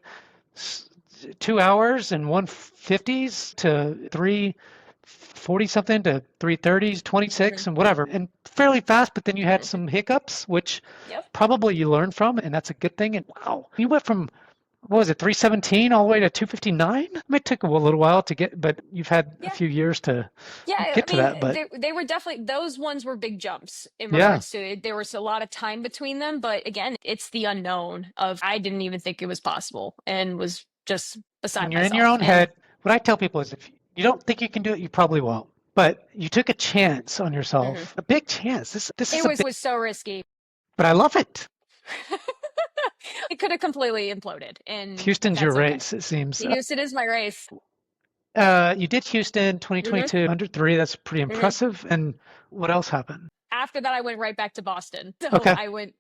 2 hours and 150s to 340 something to 330s, 26 and whatever, and fairly fast. But then you had some hiccups, which probably you learned from, and that's a good thing. And wow, you went from, what was it, 317 all the way to 259? It took a little while to get, but you've had a few years to get to that. But they were definitely, those ones were big jumps in regards to it. There was a lot of time between them, but again, it's the unknown of, I didn't even think it was possible and was just beside when you're myself. in your own head, what I tell people is if you don't think you can do it, you probably won't. But you took a chance on yourself, a big chance. It was so risky. But I love it. It could have completely imploded. And Houston's your race, it seems. Houston is my race. You did Houston 2022 under 3. That's pretty impressive. And what else happened? After that, I went right back to Boston. So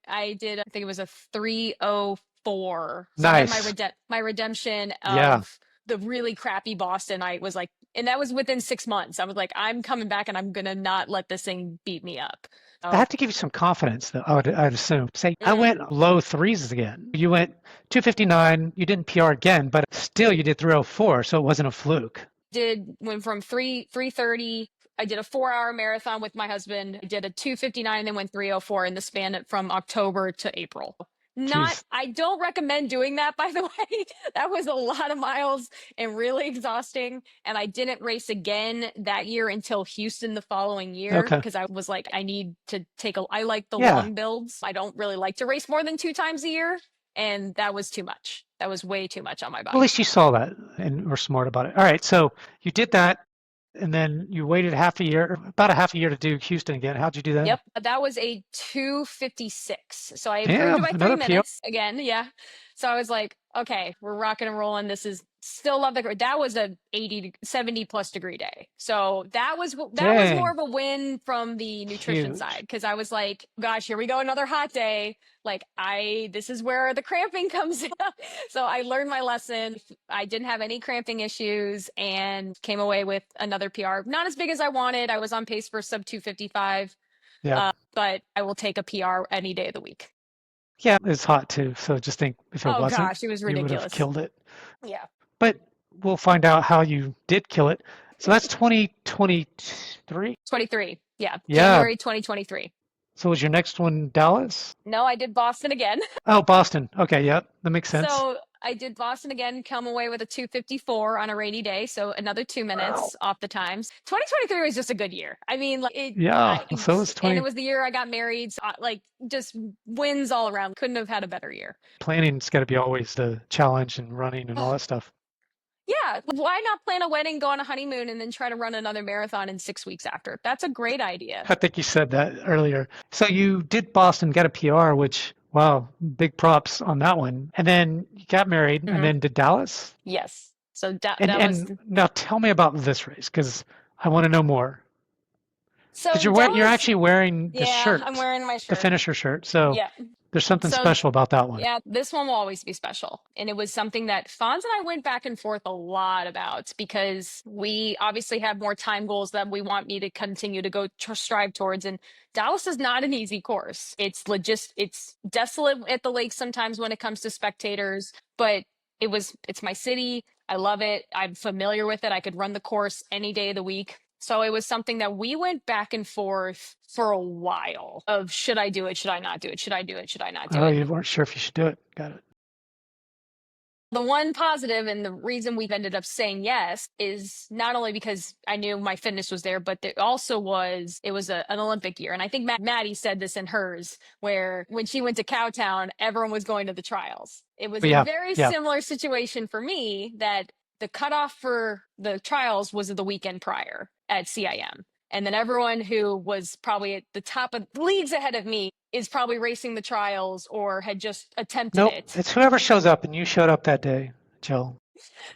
I did, I think it was a 3:04. So nice. I had my redemption of the really crappy Boston. I was like, and that was within 6 months. I was like, I'm coming back and I'm going to not let this thing beat me up. I have to give you some confidence, though, I'd assume. Say, I went low 3s again. You went 259. You didn't PR again, but still you did 3:04, so it wasn't a fluke. Went from 3:30. I did a 4-hour marathon with my husband. I did a 2:59 and then went 3:04 in the span from October to April. I don't recommend doing that, by the way. That was a lot of miles and really exhausting. And I didn't race again that year until Houston the following year because I was like, I need to I like the long builds. I don't really like to race more than 2 times a year. And that was too much. That was way too much on my body. Well, at least you saw that and were smart about it. All right. So you did that. And then you waited about a half a year to do Houston again. How'd you do that? Yep. That was a 2:56. So I improved by 3 minutes again. Yeah. So I was like, okay, we're rocking and rolling. This is still love the, that was a 70 plus degree day. So that was more of a win from the nutrition side. Cause I was like, gosh, here we go. Another hot day. Like this is where the cramping comes in. So I learned my lesson. I didn't have any cramping issues and came away with another PR. Not as big as I wanted. I was on pace for sub 255. Yeah. But I will take a PR any day of the week. Yeah, it's hot too. So just think if it wasn't, gosh, it was ridiculous. You would have killed it. Yeah. But we'll find out how you did kill it. So that's 2023? 23. Yeah. January 2023. So was your next one Dallas? No, I did Boston again. Oh, Boston. Okay, yep, that makes sense. So I did Boston again, come away with a 2:54 on a rainy day. So another 2 minutes off the times. 2023 was just a good year. I mean, like Yeah, so was and it 20. was the year I got married. So like just wins all around. Couldn't have had a better year. Planning's got to be always the challenge and running and all that stuff. Yeah. Why not plan a wedding, go on a honeymoon, and then try to run another marathon in 6 weeks after? That's a great idea. I think you said that earlier. So you did Boston, got a PR, which, wow, big props on that one. And then you got married and Mhm. then did Dallas. Yes. So And now tell me about this race because I want to know more. Because you're Dallas. actually wearing the Yeah, I'm shirt, wearing my the shirt. finisher shirt. So Yeah. there's something So special about that one. yeah, this one will always be special. And it was something that Fonz and I went back and forth a lot about because we obviously have more time goals that we want me to continue to go strive towards. And Dallas is not an easy course. It's desolate at the lake sometimes when it comes to spectators, but it's my city. I love it. I'm familiar with it. I could run the course any day of the week. So it was something that we went back and forth for a while of should I do it? Should I not do it? Should I do it? Should I not do Oh, it? you weren't sure if you should do it. Got it. The one positive and the reason we've ended up saying yes is not only because I knew my fitness was there, but it also it was an Olympic year. And I think Maddie said this in hers, where when she went to Cowtown, everyone was going to the trials. It was a Yeah, very yeah. similar situation for me that the cutoff for the trials was the weekend prior at CIM. And then everyone who was probably at the top of leagues ahead of me is probably racing the trials or had just attempted Nope, it. it's whoever shows up, and you showed up that day, Jill.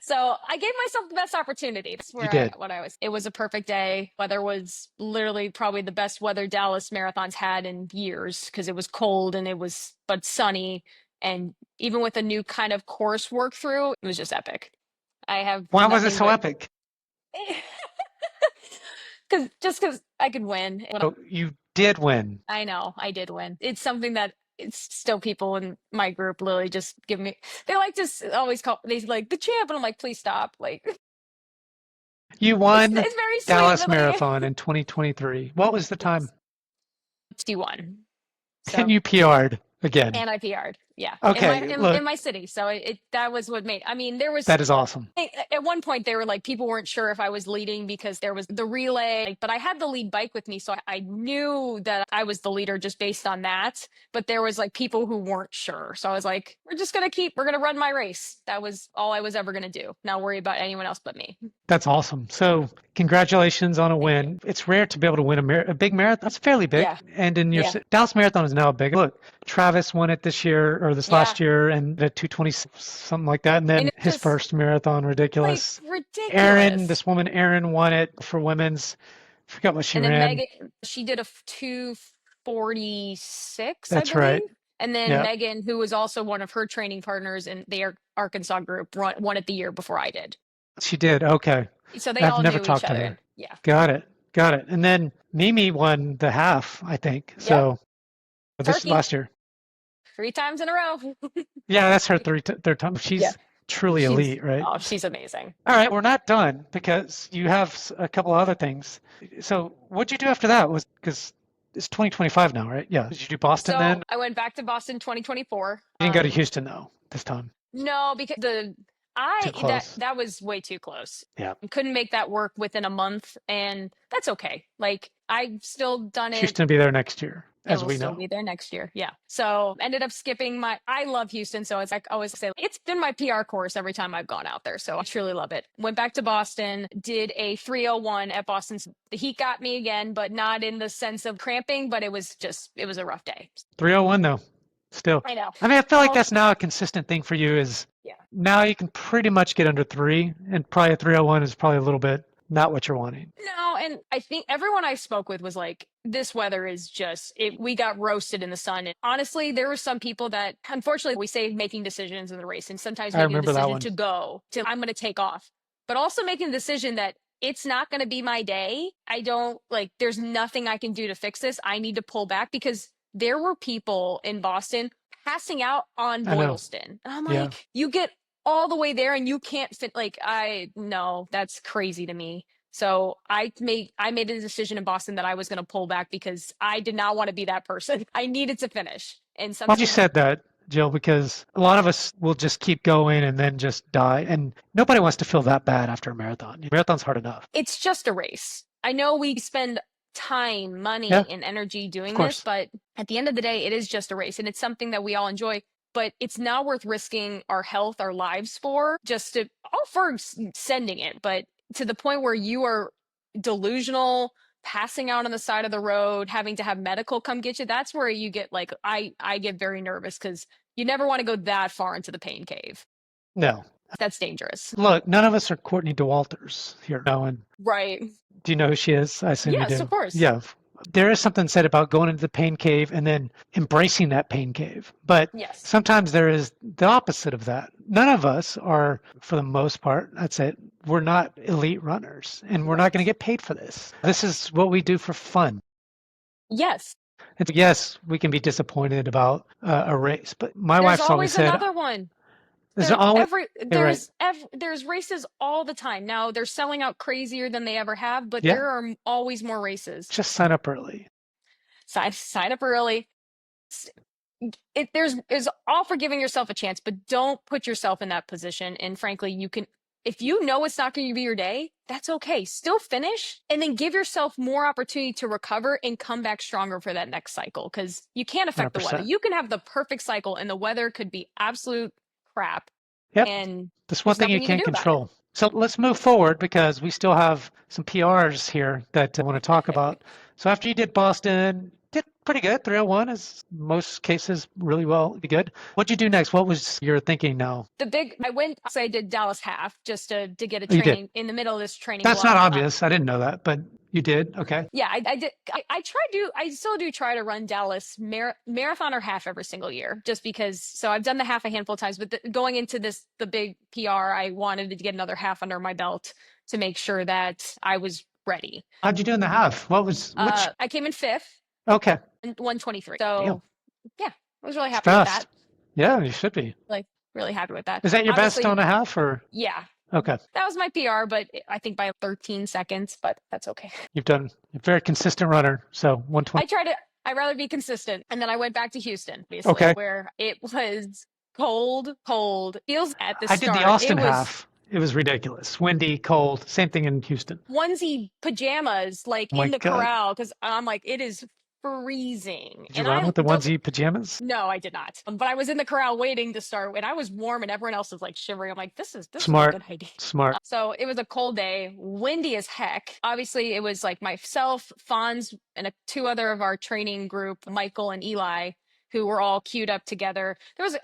So I gave myself the best opportunity. That's You where did. it was a perfect day. Weather was literally probably the best weather Dallas marathons had in years because it was cold and but sunny. And even with a new kind of course work through, it was just epic. I have Why was it nothing so but epic? because I could win. So you did win. I know I did win. It's something that it's still people in my group literally just give me. They like to always call. They like the champ, and I'm like, please stop. Like You won it's very sweet, Dallas but like Marathon in 2023. What was the time? 61. And So you PR'd again. and I PR'd, yeah, Okay, in look, my city. So that was what made. I mean, there was that is awesome. at one point they were like people weren't sure if I was leading because there was the relay, but I had the lead bike with me, so I knew that I was the leader just based on that. But there was like people who weren't sure, so I was like, we're gonna run my race. That was all I was ever gonna do. Not worry about anyone else but me. That's awesome. So congratulations on a Thank you. win. It's rare to be able to win a big marathon. That's fairly big. Yeah, And in your yeah, Dallas Marathon is now big. Look, Travis won it this year or this yeah. last year and at 220 something like that. And And then it's his just first marathon, like ridiculous. Erin, ridiculous. this woman Erin won it for women's. I forgot what she And then ran. Megan, she did a 2:46, I That's believe. right. And then Yeah, Megan, who was also one of her training partners in the Arkansas group, won it the year before I did. she did. Okay. So they I've all never knew each talked to other. her. And yeah. Got it. Got it. And then Mimi won the half, I think. Yep. So this is Turkey last year. 3 times in a row. Yeah, that's her third time. Yeah. She's truly elite, right? She's amazing. All right, we're not done because you have a couple other things. So what'd you do after that? Was because it's 2025 now, right? Yeah. Did you do Boston then? So I went back to Boston 2024. You didn't go to Houston though this time. No, because Too close. that was way too close. Yeah. I couldn't make that work within a month, and that's okay. Like I've still done it. Houston will be there next year, It as will we still know. be there next year. Yeah. So ended up skipping I love Houston. So it's like I always say, it's been my PR course every time I've gone out there. So I truly love it. Went back to Boston, did a 3:01 at Boston. The heat got me again, but not in the sense of cramping, but it was a rough day. 301 though, still. I know. I mean, I feel like Well, that's now a consistent thing for you is yeah. now you can pretty much get under 3 and probably a 301 is probably a little bit not what you're wanting. No, and I think everyone I spoke with was like, this weather is we got roasted in the sun. And honestly, there were some people that, unfortunately, we say making decisions in the race and sometimes I making a remember that decision one. to go to, I'm going to take off, but also making the decision that it's not going to be my day. There's nothing I can do to fix this. I need to pull back because there were people in Boston passing out on I know. Boylston. And I'm Yeah. like, you get all the way there and you can't fit. No, that's crazy to me. So I made a decision in Boston that I was going to pull back because I did not want to be that person. I needed to finish. And Why you sometimes said that, Jill, because a lot of us will just keep going and then just die. And nobody wants to feel that bad after a marathon. Marathon's hard enough. it's just a race. I know we spend time, Yeah, money, and energy of doing this, course. but at the end of the day, it is just a race and it's something that we all enjoy. But it's not worth risking our health, our lives for just to, all for sending it, but to the point where you are delusional, passing out on the side of the road, having to have medical come get you. That's where you get like, I get very nervous because you never want to go that far into the pain cave. No. That's dangerous. Look, none of us are Courtney DeWalters here. No, and Right. do you know who she is? I assume you Yes, of do. course. Yeah. There is something said about going into the pain cave and then embracing that pain cave. But Yes. sometimes there is the opposite of that. None of us are, for the most part, I'd say, we're not elite runners and we're not going to Right. get paid for this. This is what we do for fun. Yes. And yes, we can be disappointed about a race, but my There's wife's always always said, another one. there's always, you're right. There's races all the time. Now they're selling out crazier than they ever have, but Yeah, there are always more races. just sign up early. Sign up early. There's all for giving yourself a chance, but don't put yourself in that position. And frankly, you can, if you know it's not going to be your day, that's okay. Still finish and then give yourself more opportunity to recover and come back stronger for that next cycle. Because you can't affect the weather. 100%. You can have the perfect cycle and the weather could be absolute crap. Yep. And That's one there's thing you nothing you can can't do about it. control. So let's move forward because we still have some PRs here that I want to talk about. So after you did Boston, did pretty good. 301 is most cases really well, be good. What'd you do next? What was your thinking now? I did Dallas half just to get a Oh, you did. training in the middle of this training That's not block. obvious. I didn't know that, but you did. Okay. Yeah, I did. I still do try to run Dallas marathon or half every single year, just because. So I've done the half a handful of times, but going into the big PR, I wanted to get another half under my belt to make sure that I was ready. How'd you do in the half? Which? I came in fifth, Okay. 123. Damn. So yeah, I was really It's happy with fast. that. Yeah, you should be. Like really happy with that. Is that your best Obviously, on a half or? yeah, Okay. that was my PR, but I think by 13 seconds, but that's okay. You're a very consistent runner. So 120. I'd rather be consistent. And then I went back to Houston, obviously, Okay. where it was cold. Feels at the I start. did the Austin it was half. It was ridiculous. Windy, cold. Same thing in Houston. onesie pajamas, like Oh my in the God. corral, because I'm like, it is freezing. Did you run with the onesie pajamas? No, I did not. But I was in the corral waiting to start, and I was warm, and everyone else was like shivering. I'm like, this is Smart. a good idea. Smart. So it was a cold day, windy as heck. Obviously, it was like myself, Fonz, and two other of our training group, Michael and Eli, who were all queued up together. There was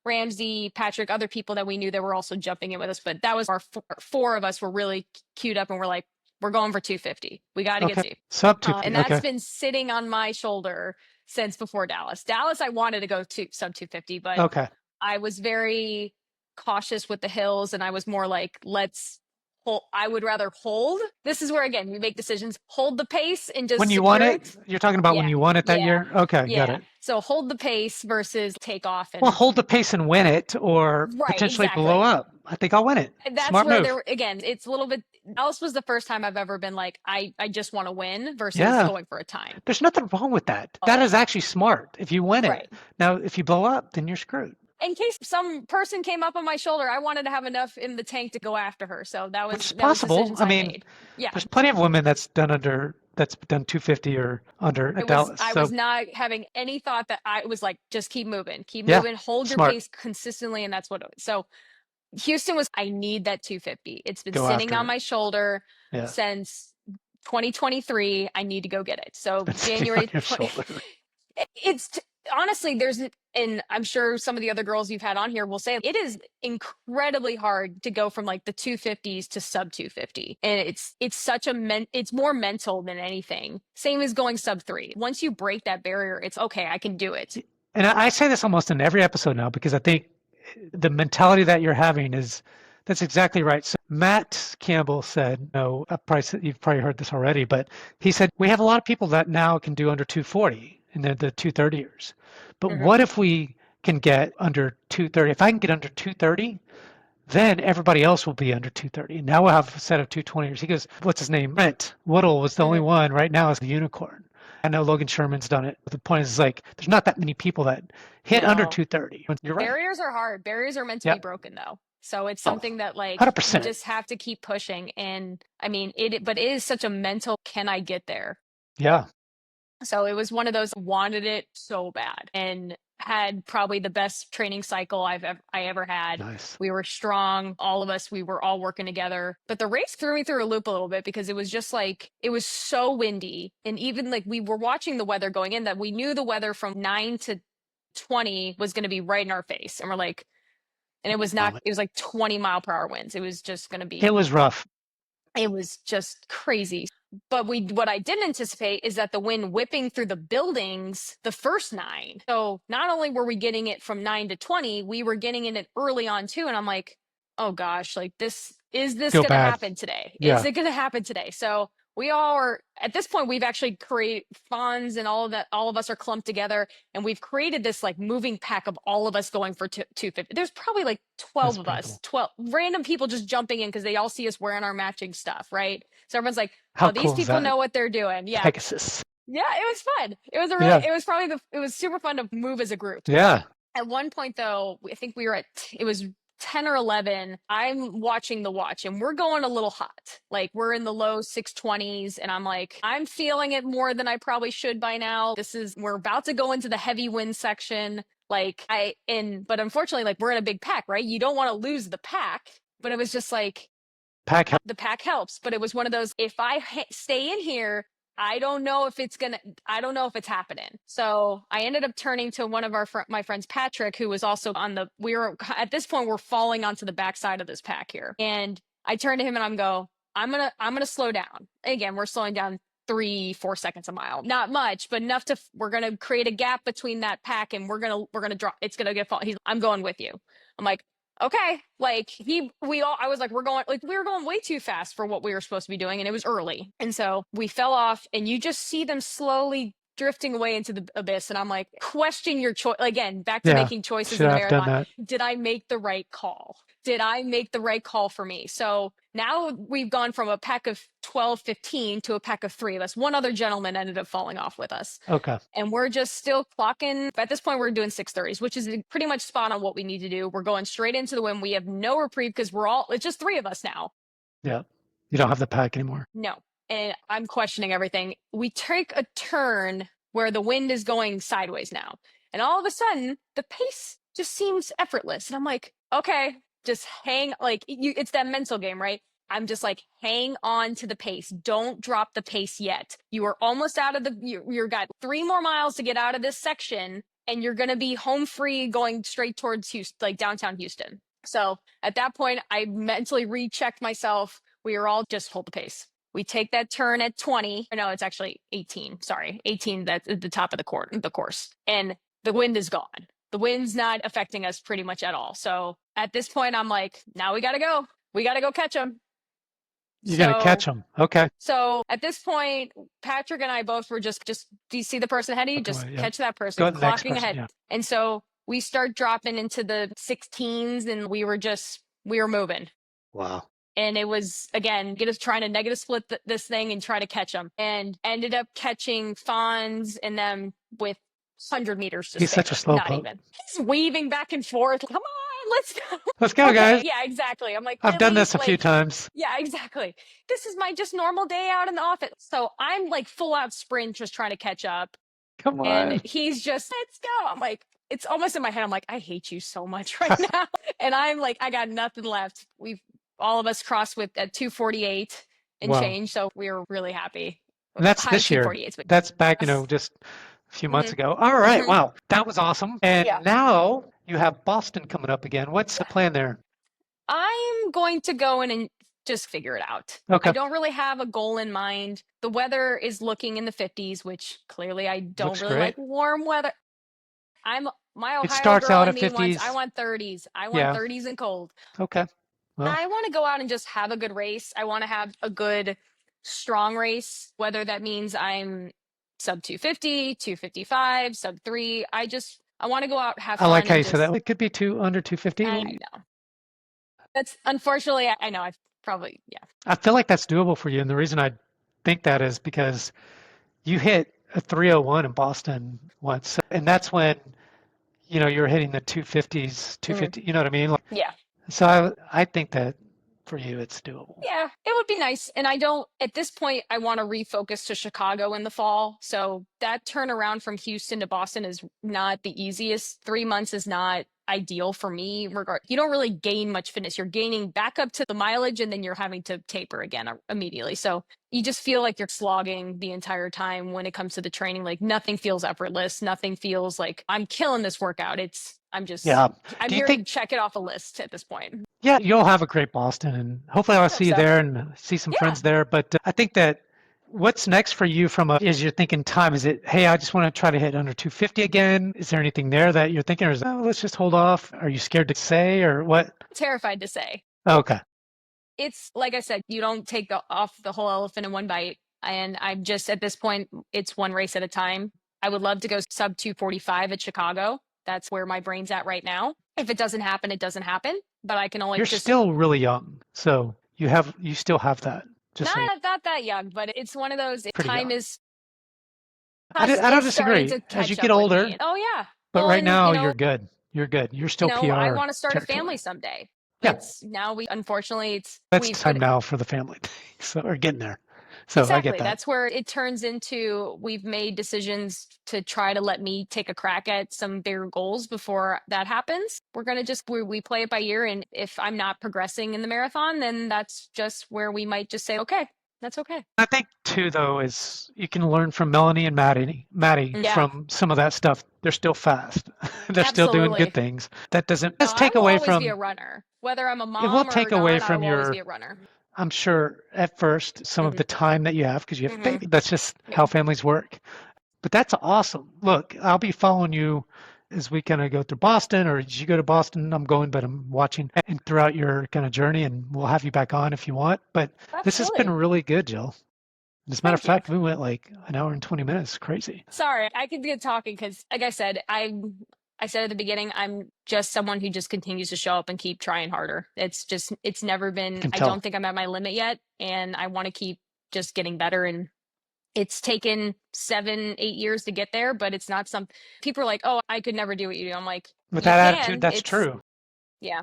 Ramsey, Patrick, other people that we knew that were also jumping in with us, but that was our four of us were really queued up, and we're like, we're going for 250. We got to get to sub 250. and that's been sitting on my shoulder since before Dallas. Dallas, I wanted to go to sub 250, but I was very cautious with the hills, and I was more like, let's hold. I would rather hold. This is where again we make decisions. Hold the pace and just when you won it. You're talking about when you won it that year. Okay, got it. So hold the pace versus take off. And, well, hold the pace and win it, or potentially blow up. I think I'll win it. That's Smart where move. again, it's a little bit. Dallas was the first time I've ever been like, I just want to win versus going for a time. There's nothing wrong with that. That is actually smart if you win it. Now, if you blow up, then you're screwed. In case some person came up on my shoulder, I wanted to have enough in the tank to go after her. So that was possible. I mean, yeah, there's plenty of women that's done 250 or under at Dallas. I was not having any thought that I was like, just keep moving, hold your pace consistently, and that's what. So Houston was. I need that 250. It's been sitting on my shoulder since 2023. I need to go get it. So January. It's honestly, and I'm sure some of the other girls you've had on here will say it is incredibly hard to go from like the 250s to sub 250. And it's such it's more mental than anything. Same as going sub 3. Once you break that barrier, it's okay, I can do it. And I say this almost in every episode now because I think the mentality that you're having that's exactly right. So Matt Campbell said, no, you've probably heard this already, but he said, we have a lot of people that now can do under 240 and they're the 230ers. But what if we can get under 230? If I can get under 230, then everybody else will be under 230. And now we'll have a set of 220ers. He goes, what's his name? Brent Woodall was the only Mhm. one right now is the unicorn. I know Logan Sherman's done it. But the point is like, there's not that many people that hit under No. 230. You're right. Barriers are hard. Barriers are meant to be Yep. broken though. So it's Oh, something that like you 100%. just have to keep pushing. And I mean, but it is such a mental, can I get there? Yeah. So it was one of those wanted it so bad and had probably the best training cycle I ever had. Nice. We were strong, all of us, we were all working together. But the race threw me through a loop a little bit because it was just like it was so windy. And even like we were watching the weather going in that we knew the weather from 9 to 20 was going to be right in our face. And we're like, and it was not, it was like 20-mile-per-hour winds. It was just going to be, It was rough. it was just crazy. But what I didn't anticipate is that the wind whipping through the buildings the first 9. So not only were we getting it from 9 to 20, we were getting it early on too. And I'm like, oh gosh, like is this Go going to bad. happen today? Yeah. Is it going to happen today? So we all are at this point, we've actually created funds and all of us are clumped together and we've created this like moving pack of all of us going for 250. There's probably like 12 of us, 12 random people just jumping in because they all see us wearing our matching stuff, right? So everyone's like, How oh, these cool is people that? know what they're doing. Yeah. Pegasus. Yeah, it was fun. It was Yeah. it was probably it was super fun to move as a group. Yeah. At one point though, I think we were it was 10 or 11. I'm watching the watch and we're going a little hot. Like we're in the low 620s and I'm like, I'm feeling it more than I probably should by now. We're about to go into the heavy wind section. But unfortunately, like we're in a big pack, right? You don't want to lose the pack, but it was just like, the pack helps, but it was one of those, if I stay in here, I don't know if it's happening. So I ended up turning to one of my friends, Patrick, who was also at this point, we're falling onto the backside of this pack here. And I turned to him and I'm going to slow down. Again, we're slowing down 3-4 seconds a mile, not much, but enough we're going to create a gap between that pack and we're going to drop. It's going to get fall. I'm going with you. I'm like, okay, like I was like, we were going way too fast for what we were supposed to be doing. And it was early. And so we fell off and you just see them slowly drifting away into the abyss. And I'm like, question your choice again, back to making choices in the marathon. Did I make the right call? Did I make the right call for me? So now we've gone from a pack of 12, 15 to a pack of 3 of us. One other gentleman ended up falling off with us. Okay. And we're just still clocking. At this point, we're doing 630s, which is pretty much spot on what we need to do. We're going straight into the wind. We have no reprieve because it's just 3 of us now. Yeah. You don't have the pack anymore. No. And I'm questioning everything. We take a turn where the wind is going sideways now. And all of a sudden, the pace just seems effortless. And I'm like, okay, just it's that mental game, right? I'm just like, hang on to the pace. Don't drop the pace yet. You are almost out of you've got 3 more miles to get out of this section and you're going to be home free going straight towards Houston, like downtown Houston. So at that point, I mentally rechecked myself. We were all just hold the pace. We take that turn at 20. No, it's actually 18. Sorry, 18. That's at the top of the course. And the wind is gone. The wind's not affecting us pretty much at all. So at this point, I'm like, now we got to go. We got to go catch them. You're going to catch them. Okay. So at this point, Patrick and I both were just do you see the person ahead of you? Just catch that person, clocking ahead. Yeah. And so we start dropping into the 16s and we were moving. Wow. And it was, again, trying to negative split this thing and try to catch them. And ended up catching Fonz and them with 100 meters to He's spare. such a slow Not pup. Even. He's weaving back and forth. Come on, let's go. Let's go, guys. Yeah, exactly. I'm like, I've done this a few times. Yeah, exactly. This is my just normal day out in the office. So I'm like full out sprint, just trying to catch up. Come on. And he's just, let's go. I'm like, it's almost in my head. I'm like, I hate you so much right now. And I'm like, I got nothing left. All of us crossed at 248 and change. So we were really happy. And that's this year. That's back, just a few months ago. All right. Wow. That was awesome. And now you have Boston coming up again. What's the plan there? I'm going to go in and just figure it out. Okay. I don't really have a goal in mind. The weather is looking in the 50s, which clearly I don't really like warm weather. My Ohio starts girl out in at me 50s. I want 30s. I want 30s and cold. Okay. Well, I want to go out and just have a good race. I want to have a good, strong race, whether that means I'm sub 250, 255, sub 3. I want to go out, have fun. I like how you said that. It could be under 250. I know. That's unfortunately, I know I've probably, yeah. I feel like that's doable for you. And the reason I think that is because you hit a 301 in Boston once. And that's when, you're hitting the 250s, Mm, 250, you know what I mean? Like, yeah. so I think that for you, it's doable. Yeah, it would be nice. And I don't, at this point, I want to refocus to Chicago in the fall. So that turnaround from Houston to Boston is not the easiest. 3 months is not ideal for me. You don't really gain much fitness. You're gaining back up to the mileage and then you're having to taper again immediately. So you just feel like you're slogging the entire time when it comes to the training. Like nothing feels effortless. Nothing feels like I'm killing this workout. Yeah. I'm Do you here think, to check it off a list at this point. yeah, you'll have a great Boston and hopefully I'll I hope see you so. there and see some Yeah. friends there. But I think that what's next for you as you're thinking time, is it, hey, I just want to try to hit under 250 again? Is there anything there that you're thinking, or is, oh, let's just hold off? Are you scared to say, or what? Terrified to say. Okay. It's like I said, you don't take off the whole elephant in one bite. And I'm just at this point, it's one race at a time. I would love to go sub 245 at Chicago. That's where my brain's at right now. If it doesn't happen, it doesn't happen. But I can only You're just still really young, so you still have that. Just not so you not that young, but it's one of those pretty time young. I don't is starting disagree. to As you catch get up with me. older, And, oh yeah. but Well, right and now you're good. You're good. You're still I PR want to start a family territory. someday. Yeah, It's now we unfortunately it's that's we've put time now for the family thing. So we're getting there. So I get exactly. that. That's where it turns into we've made decisions to try to let me take a crack at some bigger goals before that happens. We're going to we play it by ear. And if I'm not progressing in the marathon, then that's just where we might just say, okay, that's okay. I think too, though, is you can learn from Melanie and Maddie Yeah, from some of that stuff. They're still fast. They're still doing good absolutely. things. That doesn't No, just I take will away always be a from, runner. Whether I'm a it will mom or take away not, I from will always be your, a runner. I'm sure at first, some of Hmm. the time that you have because you have a Hmm. baby. That's just how Yeah, families work. But that's awesome. Look, I'll be following you as we kind of go through Boston, or as you go to Boston, I'm going, but I'm watching and throughout your kind of journey, and we'll have you back on if you want. But this has been absolutely. really good, Jill. As a matter of Thank you. fact, we went like an hour and 20 minutes. Crazy. Sorry, I could get talking because, like I said, I said at the beginning, I'm just someone who just continues to show up and keep trying harder. It's never I been. can I don't tell. think I'm at my limit yet, and I want to keep just getting better. And it's taken 7, 8 years to get there, but it's not some. People are like, "Oh, I could never do what you do." I'm like, With "You that attitude, can." that's It's true. yeah,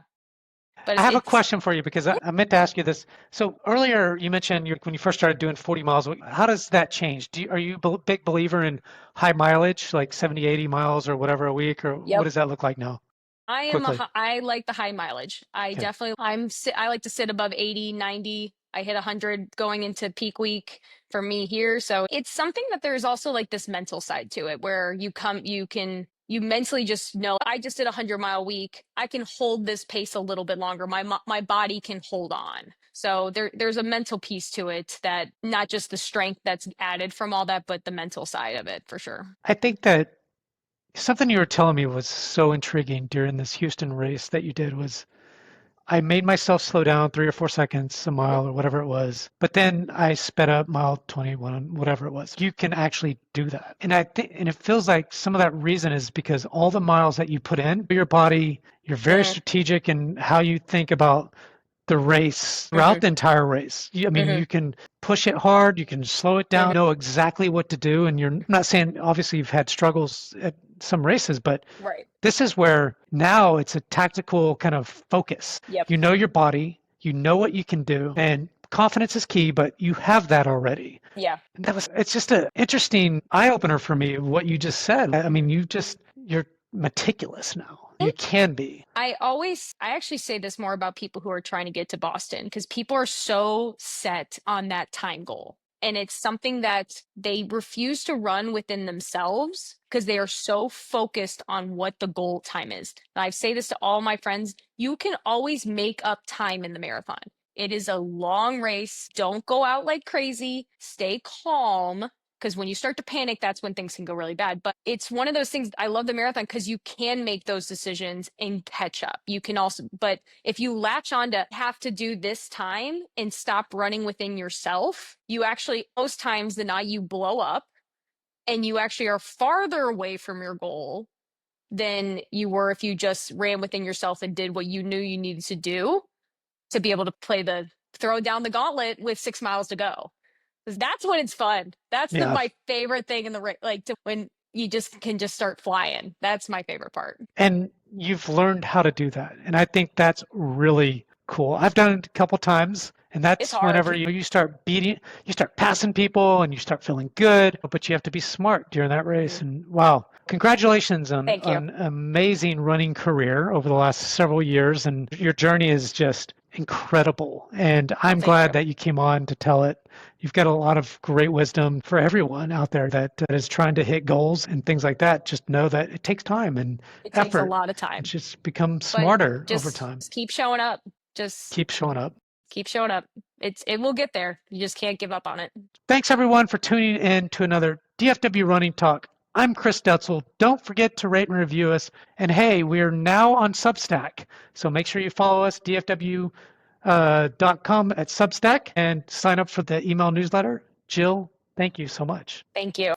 but I have a it's question for you because I, yeah, I meant to ask you this. So earlier you mentioned when you first started doing 40 miles, how does that change? Are you a big believer in high mileage, like 70, 80 miles or whatever a week, or what yep. does that look like now? Quickly. I like the high mileage. Okay. I like to sit above 80, 90. I hit 100 going into peak week for me here. So it's something that there's also like this mental side to it where you mentally just know I just did a 100-mile week. I can hold this pace a little bit longer. My body can hold on. So there's a mental piece to it that not just the strength that's added from all that, but the mental side of it for sure. I think that something you were telling me was so intriguing during this Houston race that you did was I made myself slow down 3 or 4 seconds a Mhm. mile or whatever it was, but then I sped up mile 21, whatever it was. You can actually do that. And I think, and it feels like some of that reason is because all the miles that you put in, your body, you're very Mhm. strategic in how you think about the race throughout Mhm. the entire race. I mean, Mhm. you can push it hard, you can slow it down, Mhm. know exactly what to do. And I'm not saying obviously you've had struggles at some races, but Right. this is where now it's a tactical kind of focus. Yep. You know your body, you know what you can do, and confidence is key, but you have that already. Yeah. And it's just an interesting eye opener for me, what you just said. I mean, you're meticulous now. You can be. I actually say this more about people who are trying to get to Boston because people are so set on that time goal. And it's something that they refuse to run within themselves because they are so focused on what the goal time is. And I say this to all my friends, you can always make up time in the marathon. It is a long race. Don't go out like crazy. Stay calm because when you start to panic, that's when things can go really bad. But it's one of those things. I love the marathon because you can make those decisions and catch up. You can also, but if you latch on to have to do this time and stop running within yourself, you actually, most times than not, you blow up and you actually are farther away from your goal than you were if you just ran within yourself and did what you knew you needed to do. to be able to throw down the gauntlet with 6 miles to go. 'Cause that's when it's fun. That's Yeah. my favorite thing in the race, like when you can just start flying. That's my favorite part. And you've learned how to do that. And I think that's really cool. I've done it a couple times, and It's that's hard. whenever you start passing people and you start feeling good, but you have to be smart during that race. Mm-hmm. And wow, congratulations on Thank you. an amazing running career over the last several years. And your journey is just incredible. And I'm thank glad you. that you came on to tell it. You've got a lot of great wisdom for everyone out there that is trying to hit goals and things like that. Just know that it takes time and It takes a effort. lot of time. Just become But smarter over just time. keep showing up. Just Keep showing up. keep showing up. It will get there. You just can't give up on it. Thanks everyone for tuning in to another DFW Running Talk. I'm Chris Detzel. Don't forget to rate and review us. And hey, we're now on Substack. So make sure you follow us, DFW.com at Substack, and sign up for the email newsletter. Jill, thank you so much. Thank you.